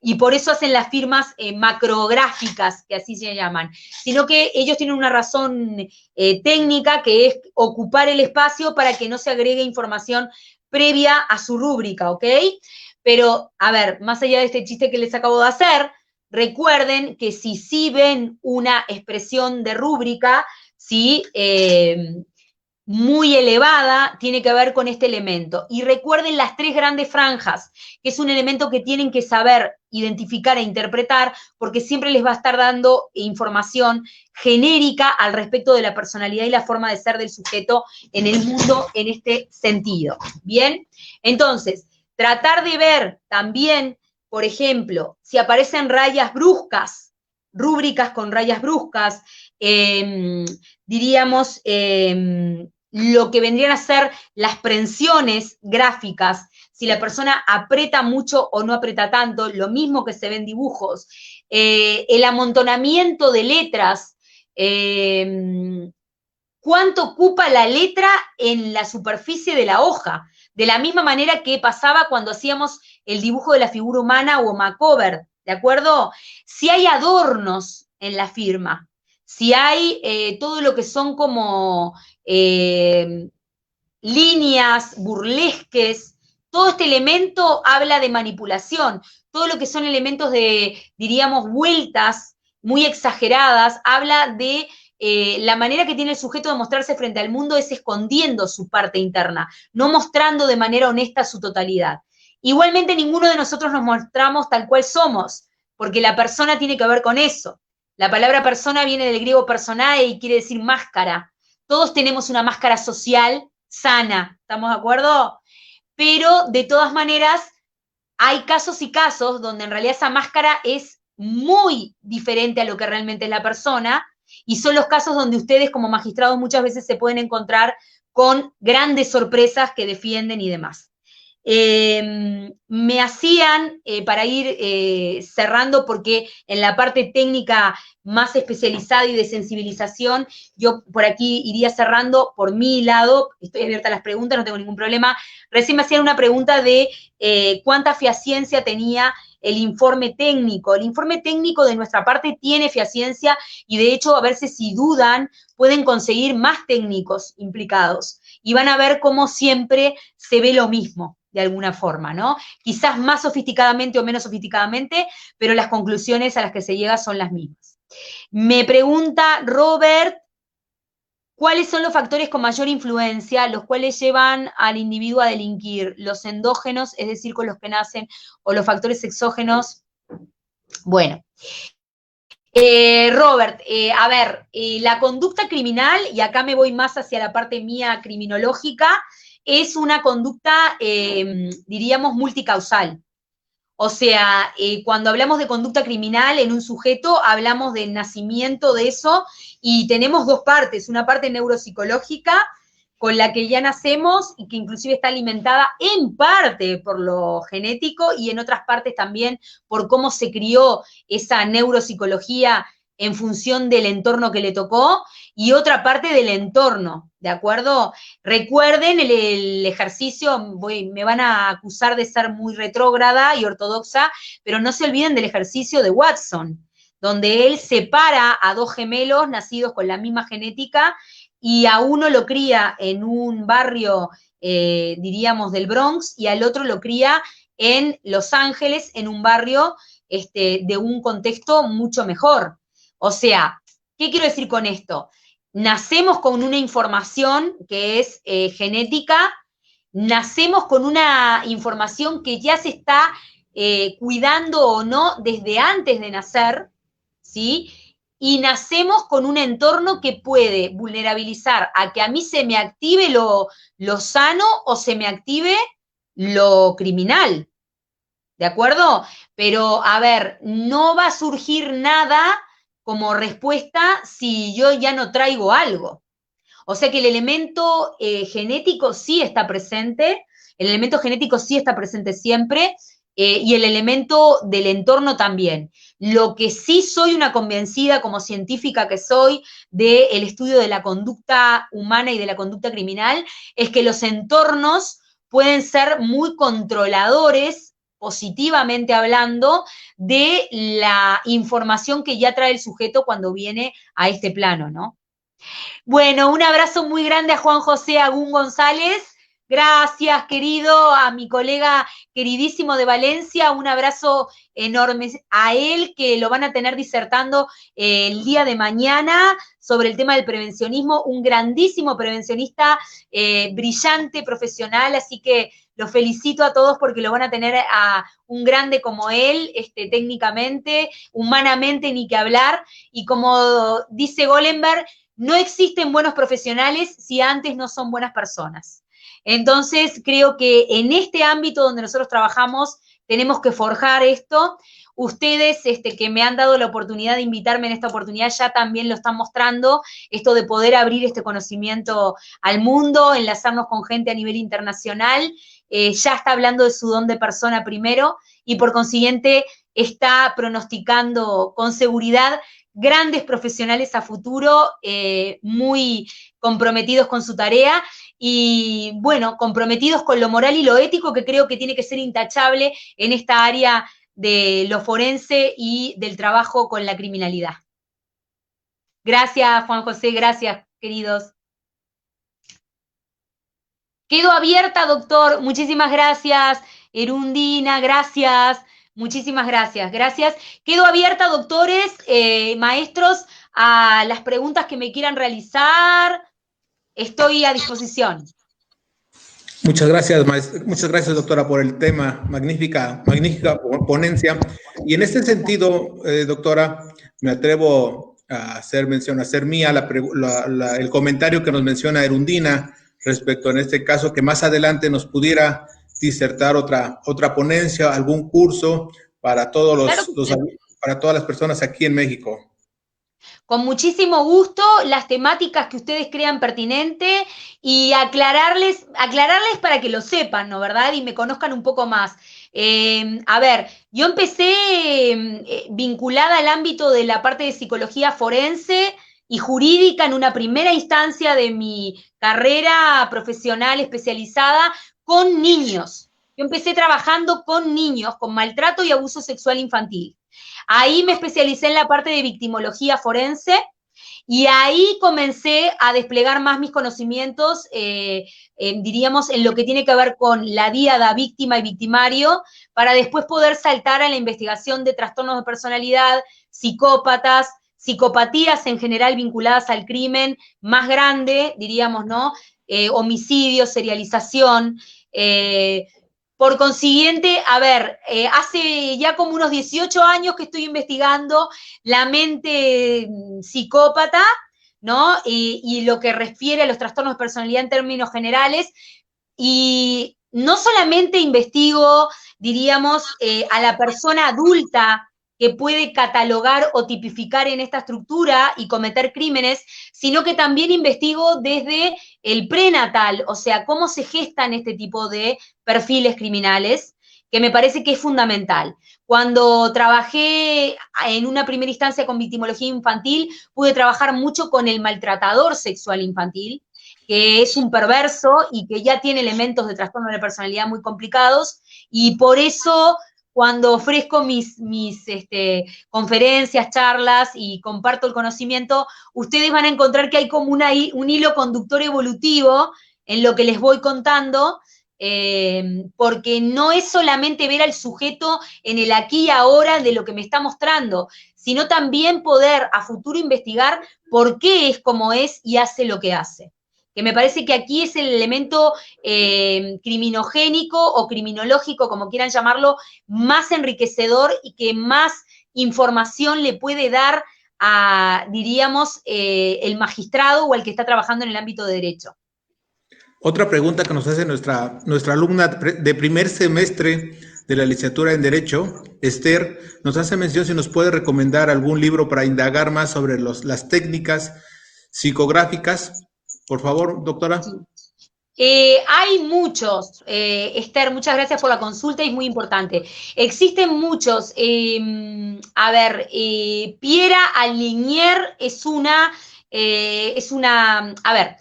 y por eso hacen las firmas macrográficas, que así se llaman, sino que ellos tienen una razón técnica, que es ocupar el espacio para que no se agregue información previa a su rúbrica, ¿ok? Pero, a ver, más allá de este chiste que les acabo de hacer, recuerden que si sí ven una expresión de rúbrica, ¿sí? Muy elevada, tiene que ver con este elemento. Y recuerden las 3 grandes franjas, que es un elemento que tienen que saber identificar e interpretar, porque siempre les va a estar dando información genérica al respecto de la personalidad y la forma de ser del sujeto en el mundo en este sentido. ¿Bien? Entonces, tratar de ver también, por ejemplo, si aparecen rayas bruscas, rúbricas con rayas bruscas, diríamos lo que vendrían a ser las prensiones gráficas, si la persona aprieta mucho o no aprieta tanto, lo mismo que se ve en dibujos, el amontonamiento de letras, cuánto ocupa la letra en la superficie de la hoja, de la misma manera que pasaba cuando hacíamos el dibujo de la figura humana o macover, ¿de acuerdo? Si hay adornos en la firma, si hay todo lo que son como líneas, burlesques, todo este elemento habla de manipulación, todo lo que son elementos de, diríamos, vueltas muy exageradas, habla de la manera que tiene el sujeto de mostrarse frente al mundo es escondiendo su parte interna, no mostrando de manera honesta su totalidad. Igualmente ninguno de nosotros nos mostramos tal cual somos, porque la persona tiene que ver con eso. La palabra persona viene del griego personae y quiere decir máscara. Todos tenemos una máscara social sana, ¿estamos de acuerdo? Pero de todas maneras hay casos y casos donde en realidad esa máscara es muy diferente a lo que realmente es la persona, y son los casos donde ustedes como magistrados muchas veces se pueden encontrar con grandes sorpresas que defienden y demás. Me hacían, para ir cerrando, porque en la parte técnica más especializada y de sensibilización, yo por aquí iría cerrando por mi lado, estoy abierta a las preguntas, no tengo ningún problema. Recién me hacían una pregunta de cuánta fehaciencia tenía el informe técnico. El informe técnico de nuestra parte tiene fehaciencia y de hecho, a ver si dudan, pueden conseguir más técnicos implicados y van a ver cómo siempre se ve lo mismo, de alguna forma, ¿no? Quizás más sofisticadamente o menos sofisticadamente, pero las conclusiones a las que se llega son las mismas. Me pregunta Robert, ¿cuáles son los factores con mayor influencia, los cuales llevan al individuo a delinquir? ¿Los endógenos, es decir, con los que nacen, o los factores exógenos? Bueno, Robert, a ver, la conducta criminal, y acá me voy más hacia la parte mía criminológica, es una conducta, diríamos, multicausal. O sea, cuando hablamos de conducta criminal en un sujeto, hablamos del nacimiento de eso y tenemos dos partes, una parte neuropsicológica con la que ya nacemos y que inclusive está alimentada en parte por lo genético y en otras partes también por cómo se crió esa neuropsicología en función del entorno que le tocó, y otra parte del entorno, ¿de acuerdo? Recuerden el ejercicio, me van a acusar de ser muy retrógrada y ortodoxa, pero no se olviden del ejercicio de Watson, donde él separa a dos gemelos nacidos con la misma genética, y a uno lo cría en un barrio, diríamos, del Bronx, y al otro lo cría en Los Ángeles, en un barrio de un contexto mucho mejor. O sea, ¿qué quiero decir con esto? Nacemos con una información que es genética, nacemos con una información que ya se está cuidando o no desde antes de nacer, ¿sí? Y nacemos con un entorno que puede vulnerabilizar a que a mí se me active lo sano o se me active lo criminal, ¿de acuerdo? Pero, a ver, no va a surgir nada como respuesta si yo ya no traigo algo. O sea que el elemento genético sí está presente, el elemento genético sí está presente siempre, y el elemento del entorno también. Lo que sí soy una convencida, como científica que soy, del estudio de la conducta humana y de la conducta criminal, es que los entornos pueden ser muy controladores, positivamente hablando, de la información que ya trae el sujeto cuando viene a este plano, ¿no? Bueno, un abrazo muy grande a Juan José Agún González. Gracias, querido, a mi colega queridísimo de Valencia. Un abrazo enorme a él, que lo van a tener disertando el día de mañana sobre el tema del prevencionismo. Un grandísimo prevencionista, brillante, profesional, así que los felicito a todos porque lo van a tener a un grande como él, técnicamente, humanamente, ni que hablar. Y como dice Golenberg, no existen buenos profesionales si antes no son buenas personas. Entonces, creo que en este ámbito donde nosotros trabajamos, tenemos que forjar esto. Ustedes que me han dado la oportunidad de invitarme en esta oportunidad ya también lo están mostrando, esto de poder abrir este conocimiento al mundo, enlazarnos con gente a nivel internacional, ya está hablando de su don de persona primero y por consiguiente está pronosticando con seguridad grandes profesionales a futuro, muy comprometidos con su tarea y, bueno, comprometidos con lo moral y lo ético, que creo que tiene que ser intachable en esta área de lo forense y del trabajo con la criminalidad. Gracias, Juan José, gracias, queridos. Quedo abierta, doctor, muchísimas gracias. Erundina, gracias. Muchísimas gracias, gracias. Quedo abierta, doctores, maestros, a las preguntas que me quieran realizar. Estoy a disposición. Muchas gracias, doctora, por el tema. Magnífica ponencia. Y en este sentido, doctora, me atrevo a hacer mía el comentario que nos menciona Erundina respecto, en este caso, que más adelante nos pudiera disertar otra ponencia, algún curso para para todas las personas aquí en México. Con muchísimo gusto, las temáticas que ustedes crean pertinentes y aclararles para que lo sepan, ¿no? ¿Verdad? Y me conozcan un poco más. A ver, yo empecé vinculada al ámbito de la parte de psicología forense y jurídica en una primera instancia de mi carrera profesional especializada con niños. Yo empecé trabajando con niños, con maltrato y abuso sexual infantil. Ahí me especialicé en la parte de victimología forense y ahí comencé a desplegar más mis conocimientos, diríamos, en lo que tiene que ver con la díada víctima y victimario, para después poder saltar a la investigación de trastornos de personalidad, psicópatas, psicopatías en general vinculadas al crimen más grande, diríamos, ¿no? Homicidio, serialización. Por consiguiente, a ver, hace ya como unos 18 años que estoy investigando la mente psicópata, ¿no? Y lo que refiere a los trastornos de personalidad en términos generales, y no solamente investigo, diríamos, a la persona adulta que puede catalogar o tipificar en esta estructura y cometer crímenes, sino que también investigo desde el prenatal, o sea, cómo se gestan este tipo de perfiles criminales, que me parece que es fundamental. Cuando trabajé en una primera instancia con victimología infantil, pude trabajar mucho con el maltratador sexual infantil, que es un perverso y que ya tiene elementos de trastorno de la personalidad muy complicados, y por eso cuando ofrezco mis conferencias, charlas y comparto el conocimiento, ustedes van a encontrar que hay como un hilo conductor evolutivo en lo que les voy contando, porque no es solamente ver al sujeto en el aquí y ahora de lo que me está mostrando, sino también poder a futuro investigar por qué es como es y hace lo que hace. Que me parece que aquí es el elemento criminogénico o criminológico, como quieran llamarlo, más enriquecedor y que más información le puede dar a, diríamos, el magistrado o el que está trabajando en el ámbito de derecho. Otra pregunta que nos hace nuestra alumna de primer semestre de la licenciatura en Derecho, Esther, nos hace mención si nos puede recomendar algún libro para indagar más sobre las técnicas psicográficas. Por favor, doctora. Hay muchos, Esther, muchas gracias por la consulta, es muy importante. Existen muchos, Piera Alinier es una, a ver,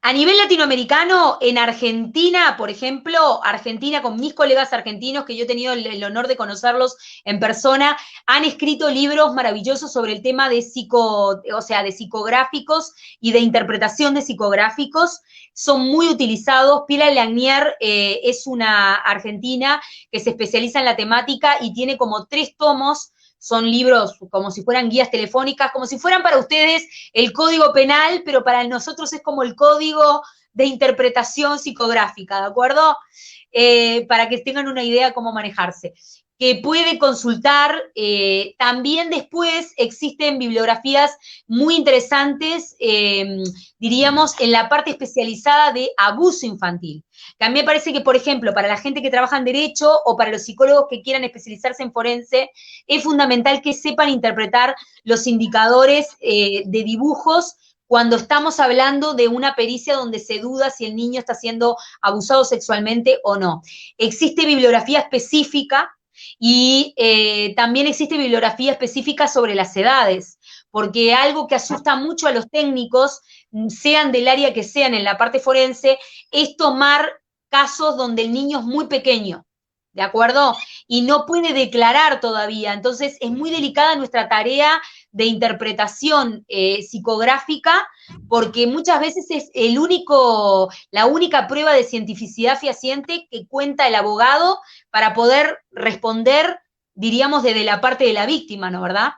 a nivel latinoamericano, en Argentina, por ejemplo, Argentina con mis colegas argentinos, que yo he tenido el honor de conocerlos en persona, han escrito libros maravillosos sobre el tema de de psicográficos y de interpretación de psicográficos. Son muy utilizados. Piera Lanier es una argentina que se especializa en la temática y tiene como 3 tomos. Son libros como si fueran guías telefónicas, como si fueran para ustedes el código penal, pero para nosotros es como el código de interpretación psicográfica, ¿de acuerdo? Para que tengan una idea de cómo manejarse. Que puede consultar. También después existen bibliografías muy interesantes, diríamos, en la parte especializada de abuso infantil. Que a mí me parece que, por ejemplo, para la gente que trabaja en derecho o para los psicólogos que quieran especializarse en forense, es fundamental que sepan interpretar los indicadores de dibujos cuando estamos hablando de una pericia donde se duda si el niño está siendo abusado sexualmente o no. Existe bibliografía específica y también existe bibliografía específica sobre las edades, porque algo que asusta mucho a los técnicos, sean del área que sean en la parte forense, es tomar casos donde el niño es muy pequeño, ¿de acuerdo? Y no puede declarar todavía. Entonces es muy delicada nuestra tarea de interpretación psicográfica, porque muchas veces es la única prueba de cientificidad fehaciente que cuenta el abogado para poder responder, diríamos, desde la parte de la víctima, ¿no, verdad?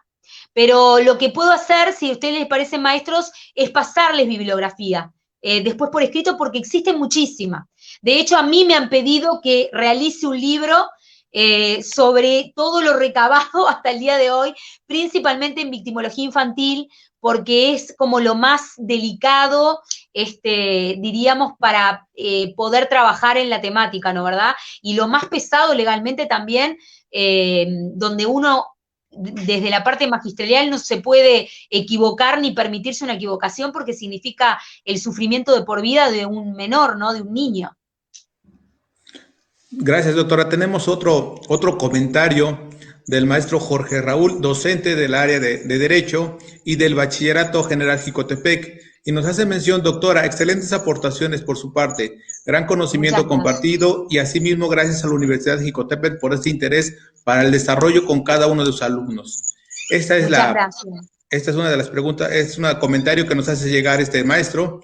Pero lo que puedo hacer, si a ustedes les parecen maestros, es pasarles bibliografía, después por escrito, porque existe muchísima. De hecho, a mí me han pedido que realice un libro sobre todo lo recabado hasta el día de hoy, principalmente en victimología infantil, porque es como lo más delicado, diríamos, para poder trabajar en la temática, ¿no, verdad? Y lo más pesado legalmente también, donde uno, desde la parte magisterial, no se puede equivocar ni permitirse una equivocación, porque significa el sufrimiento de por vida de un menor, ¿no? De un niño. Gracias, doctora. Tenemos otro comentario del maestro Jorge Raúl, docente del área de Derecho y del Bachillerato General Jicotepec, y nos hace mención, doctora, excelentes aportaciones por su parte, gran conocimiento compartido, y asimismo gracias a la Universidad de Jicotepec por este interés para el desarrollo con cada uno de sus alumnos. Esta es una de las preguntas, es un comentario que nos hace llegar este maestro.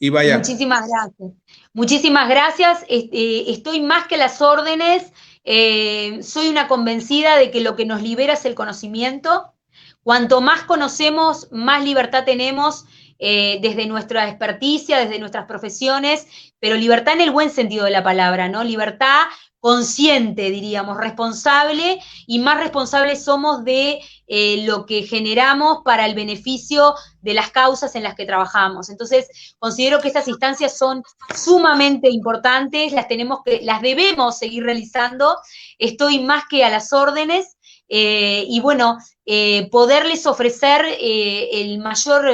Y vaya. Muchísimas gracias. Muchísimas gracias. Estoy más que a las órdenes. Soy una convencida de que lo que nos libera es el conocimiento. Cuanto más conocemos, más libertad tenemos desde nuestra experticia, desde nuestras profesiones, pero libertad en el buen sentido de la palabra, ¿no? Libertad consciente, diríamos, responsable, y más responsables somos de lo que generamos para el beneficio de las causas en las que trabajamos. Entonces, considero que estas instancias son sumamente importantes, las debemos seguir realizando, estoy más que a las órdenes, y bueno, poderles ofrecer el mayor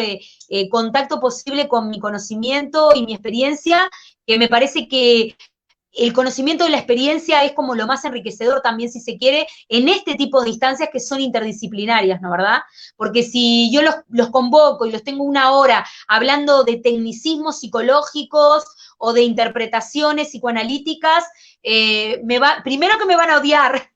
contacto posible con mi conocimiento y mi experiencia, que me parece que el conocimiento de la experiencia es como lo más enriquecedor también, si se quiere, en este tipo de instancias que son interdisciplinarias, ¿no verdad? Porque si yo los convoco y los tengo una hora hablando de tecnicismos psicológicos o de interpretaciones psicoanalíticas, primero que me van a odiar,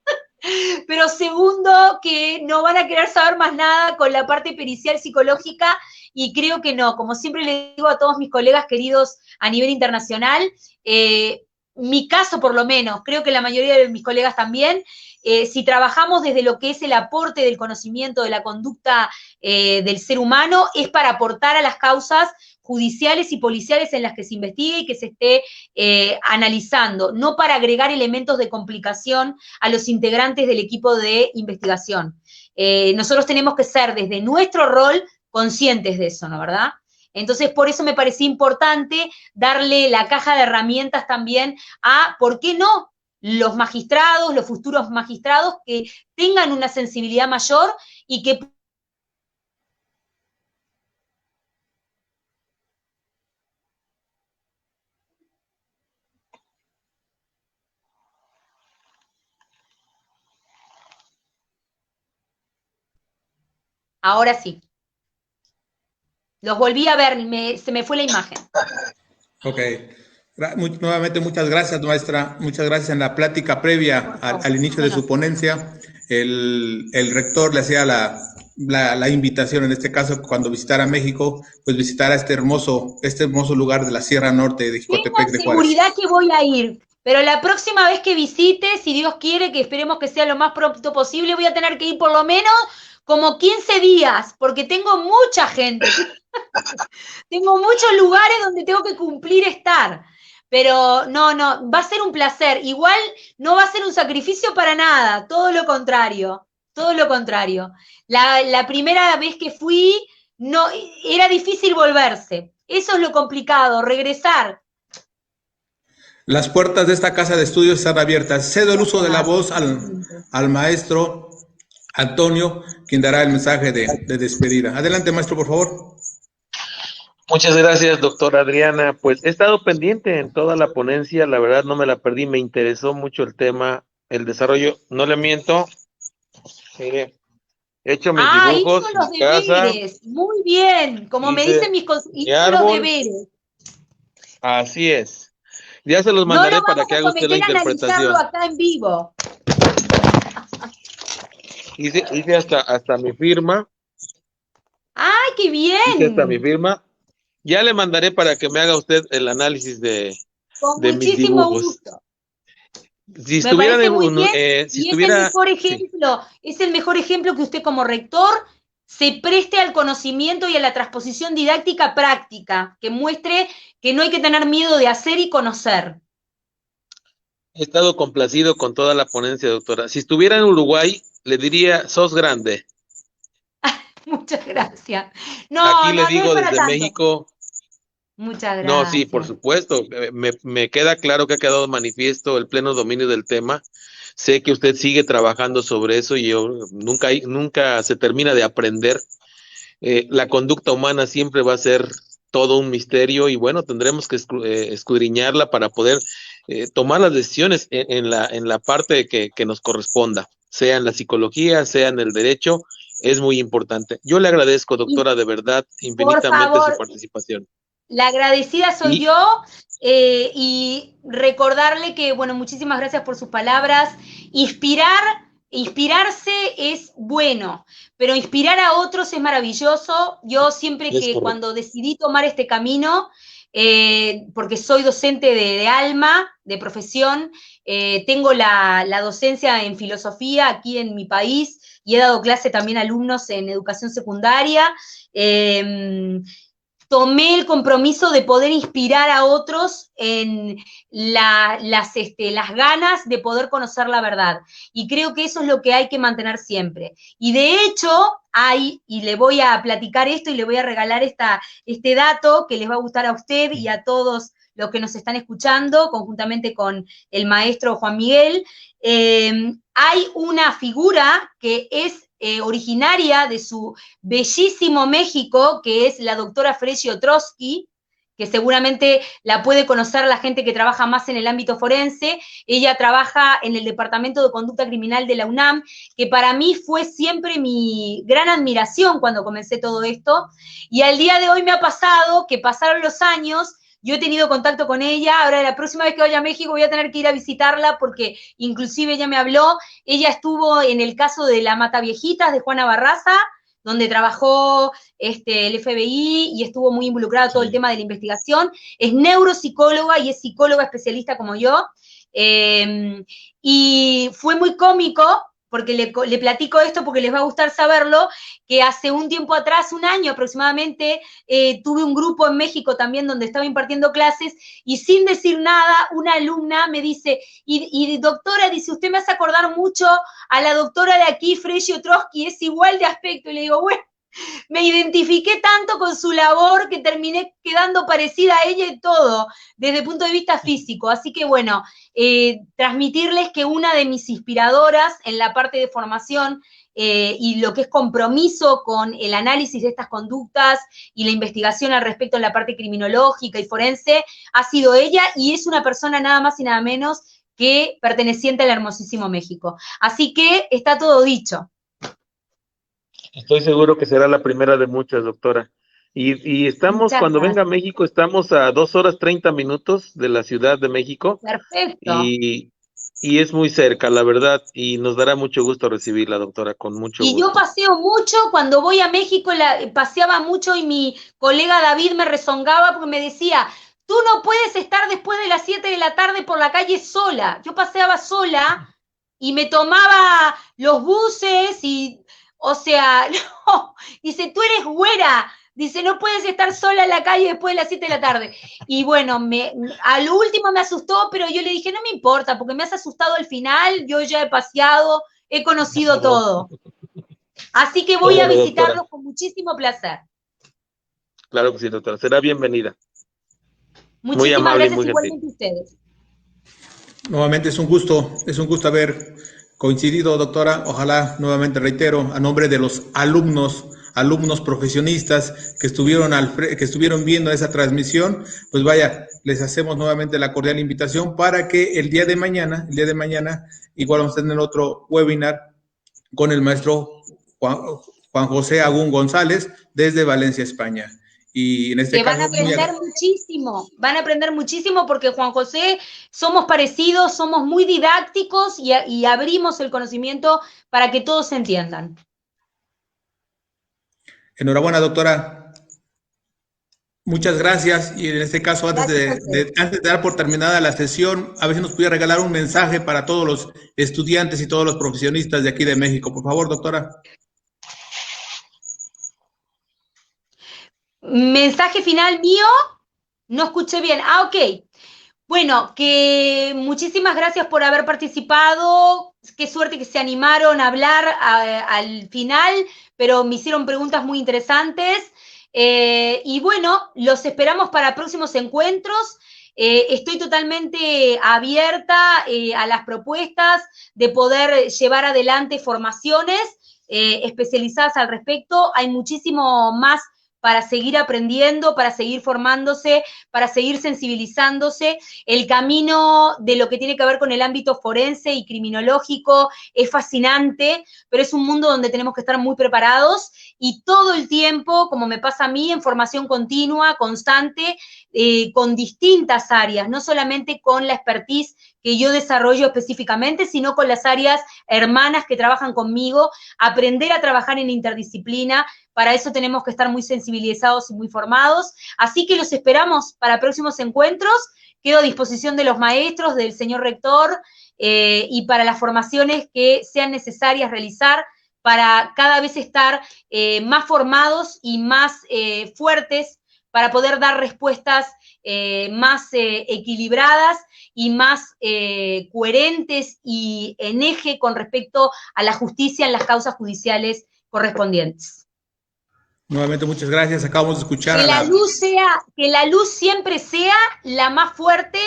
pero segundo que no van a querer saber más nada con la parte pericial psicológica, y creo que no, como siempre le digo a todos mis colegas queridos a nivel internacional, mi caso por lo menos, creo que la mayoría de mis colegas también, si trabajamos desde lo que es el aporte del conocimiento de la conducta del ser humano, es para aportar a las causas judiciales y policiales en las que se investigue y que se esté analizando, no para agregar elementos de complicación a los integrantes del equipo de investigación. Nosotros tenemos que ser desde nuestro rol conscientes de eso, ¿no verdad? Entonces, por eso me parecía importante darle la caja de herramientas también a, ¿por qué no?, los magistrados, los futuros magistrados que tengan una sensibilidad mayor y que ahora sí. Los volví a ver, se me fue la imagen. Ok. Nuevamente, muchas gracias, maestra. Muchas gracias. En la plática previa al inicio de su ponencia, el rector le hacía la invitación, en este caso, cuando visitara México, pues visitara este hermoso lugar de la Sierra Norte de Jicotepec de Juárez. Seguridad que voy a ir, pero la próxima vez que visite, si Dios quiere, que esperemos que sea lo más pronto posible, voy a tener que ir por lo menos como 15 días, porque tengo mucha gente. Tengo muchos lugares donde tengo que cumplir estar. Pero no, va a ser un placer. Igual no va a ser un sacrificio para nada, todo lo contrario, todo lo contrario. La primera vez que fui, no, era difícil volverse. Eso es lo complicado, regresar. Las puertas de esta casa de estudios están abiertas. Cedo el uso de la voz al maestro Antonio, quien dará el mensaje de despedida. Adelante, maestro, por favor. Muchas gracias, doctora Adriana. Pues he estado pendiente en toda la ponencia, la verdad no me la perdí, me interesó mucho el tema, el desarrollo, no le miento, mire, he hecho mis dibujos hizo los en casa. Deberes, muy bien, como me dicen mis cosas, hizo los deberes. Así es, ya se los mandaré para que haga usted la interpretación. Acá en vivo. Hice hasta mi firma. ¡Ay, qué bien! Hice hasta mi firma. Ya le mandaré para que me haga usted el análisis de mis dibujos. Gusto. Si estuviera es el mejor ejemplo, sí. Es el mejor ejemplo que usted como rector se preste al conocimiento y a la transposición didáctica práctica, que muestre que no hay que tener miedo de hacer y conocer. He estado complacido con toda la ponencia, doctora. Si estuviera en Uruguay, le diría, sos grande. Muchas gracias. No, aquí le digo desde tanto. México. Muchas gracias. No, sí, por supuesto. Me queda claro que ha quedado manifiesto el pleno dominio del tema. Sé que usted sigue trabajando sobre eso y yo nunca se termina de aprender. La conducta humana siempre va a ser todo un misterio y bueno, tendremos que escudriñarla para poder tomar las decisiones en la parte que nos corresponda, sea en la psicología, sea en el derecho. Es muy importante. Yo le agradezco, doctora, de verdad, infinitamente su participación. La agradecida soy yo, y recordarle que, bueno, muchísimas gracias por sus palabras. Inspirarse es bueno, pero inspirar a otros es maravilloso. Yo siempre cuando decidí tomar este camino, porque soy docente de alma, de profesión, tengo la docencia en filosofía aquí en mi país y he dado clase también a alumnos en educación secundaria, tomé el compromiso de poder inspirar a otros en las ganas de poder conocer la verdad. Y creo que eso es lo que hay que mantener siempre. Y de hecho, y le voy a platicar esto y le voy a regalar este dato que les va a gustar a usted y a todos los que nos están escuchando, conjuntamente con el maestro Juan Miguel. Hay una figura que es originaria de su bellísimo México, que es la doctora Freshi Otrowski, que seguramente la puede conocer la gente que trabaja más en el ámbito forense. Ella trabaja en el Departamento de Conducta Criminal de la UNAM, que para mí fue siempre mi gran admiración cuando comencé todo esto, y al día de hoy me ha pasado que pasaron los años. Yo he tenido contacto con ella, ahora la próxima vez que vaya a México voy a tener que ir a visitarla porque inclusive ella me habló, ella estuvo en el caso de la Mataviejitas de Juana Barraza, donde trabajó el FBI y estuvo muy involucrado en todo el tema de la investigación, es neuropsicóloga y es psicóloga especialista como yo, y fue muy cómico, porque le platico esto porque les va a gustar saberlo, que hace un tiempo atrás, un año aproximadamente, tuve un grupo en México también donde estaba impartiendo clases y sin decir nada, una alumna me dice, y doctora, dice, usted me hace acordar mucho a la doctora de aquí, Freshi Otrowski, es igual de aspecto. Y le digo, bueno, me identifiqué tanto con su labor que terminé quedando parecida a ella en todo, desde el punto de vista físico. Así que bueno, transmitirles que una de mis inspiradoras en la parte de formación y lo que es compromiso con el análisis de estas conductas y la investigación al respecto en la parte criminológica y forense ha sido ella, y es una persona nada más y nada menos que perteneciente al hermosísimo México. Así que está todo dicho. Estoy seguro que será la primera de muchas, doctora. Y estamos, Muchas cuando gracias. venga a México, estamos a 2 horas 30 minutos de la Ciudad de México. Perfecto. Y es muy cerca, la verdad, y nos dará mucho gusto recibirla, doctora, con mucho Y gusto. yo paseo mucho, cuando voy a México paseaba mucho y mi colega David me rezongaba porque me decía, tú no puedes estar después de las 7 de la tarde por la calle sola. Yo paseaba sola y me tomaba los buses y, o sea, no, dice, tú eres güera, dice, no puedes estar sola en la calle después de las 7 de la tarde. Y bueno, a lo último me asustó, pero yo le dije, no me importa, porque me has asustado al final, yo ya he paseado, he conocido todo. Así que voy a visitarlos con muchísimo placer. Claro que sí, doctora. Será bienvenida. Muchísimas muy amable, gracias muy igualmente a ustedes. Nuevamente es un gusto haber coincidido, doctora. Ojalá, nuevamente reitero, a nombre de los alumnos profesionistas que estuvieron viendo esa transmisión, pues vaya, les hacemos nuevamente la cordial invitación para que el día de mañana, igual vamos a tener otro webinar con el maestro Juan José Agún González desde Valencia, España. Y en este que caso van a aprender muchísimo porque Juan José somos parecidos, somos muy didácticos y abrimos el conocimiento para que todos se entiendan. Enhorabuena, doctora. Muchas gracias. Y en este caso, antes de dar por terminada la sesión, a ver si nos pudiera regalar un mensaje para todos los estudiantes y todos los profesionistas de aquí de México. Por favor, doctora. Mensaje final mío, no escuché bien. Ok. Bueno, que muchísimas gracias por haber participado. Qué suerte que se animaron a hablar al final, pero me hicieron preguntas muy interesantes. Y bueno, los esperamos para próximos encuentros. Estoy totalmente abierta a las propuestas de poder llevar adelante formaciones especializadas al respecto. Hay muchísimo más para seguir aprendiendo, para seguir formándose, para seguir sensibilizándose. El camino de lo que tiene que ver con el ámbito forense y criminológico es fascinante, pero es un mundo donde tenemos que estar muy preparados y todo el tiempo, como me pasa a mí, en formación continua, constante, con distintas áreas, no solamente con la expertise que yo desarrollo específicamente, sino con las áreas hermanas que trabajan conmigo, aprender a trabajar en interdisciplina. Para eso tenemos que estar muy sensibilizados y muy formados. Así que los esperamos para próximos encuentros. Quedo a disposición de los maestros, del señor rector, y para las formaciones que sean necesarias realizar para cada vez estar más formados y más fuertes para poder dar respuestas más equilibradas y más coherentes y en eje con respecto a la justicia en las causas judiciales correspondientes. Nuevamente, muchas gracias. Acabamos de escuchar que la luz siempre sea la más fuerte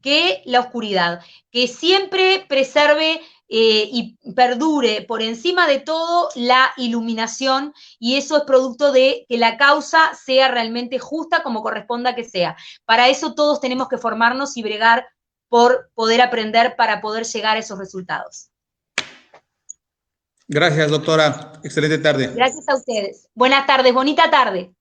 que la oscuridad, que siempre preserve y perdure por encima de todo la iluminación, y eso es producto de que la causa sea realmente justa como corresponda que sea. Para eso todos tenemos que formarnos y bregar por poder aprender para poder llegar a esos resultados. Gracias, doctora. Excelente tarde. Gracias a ustedes. Buenas tardes, bonita tarde.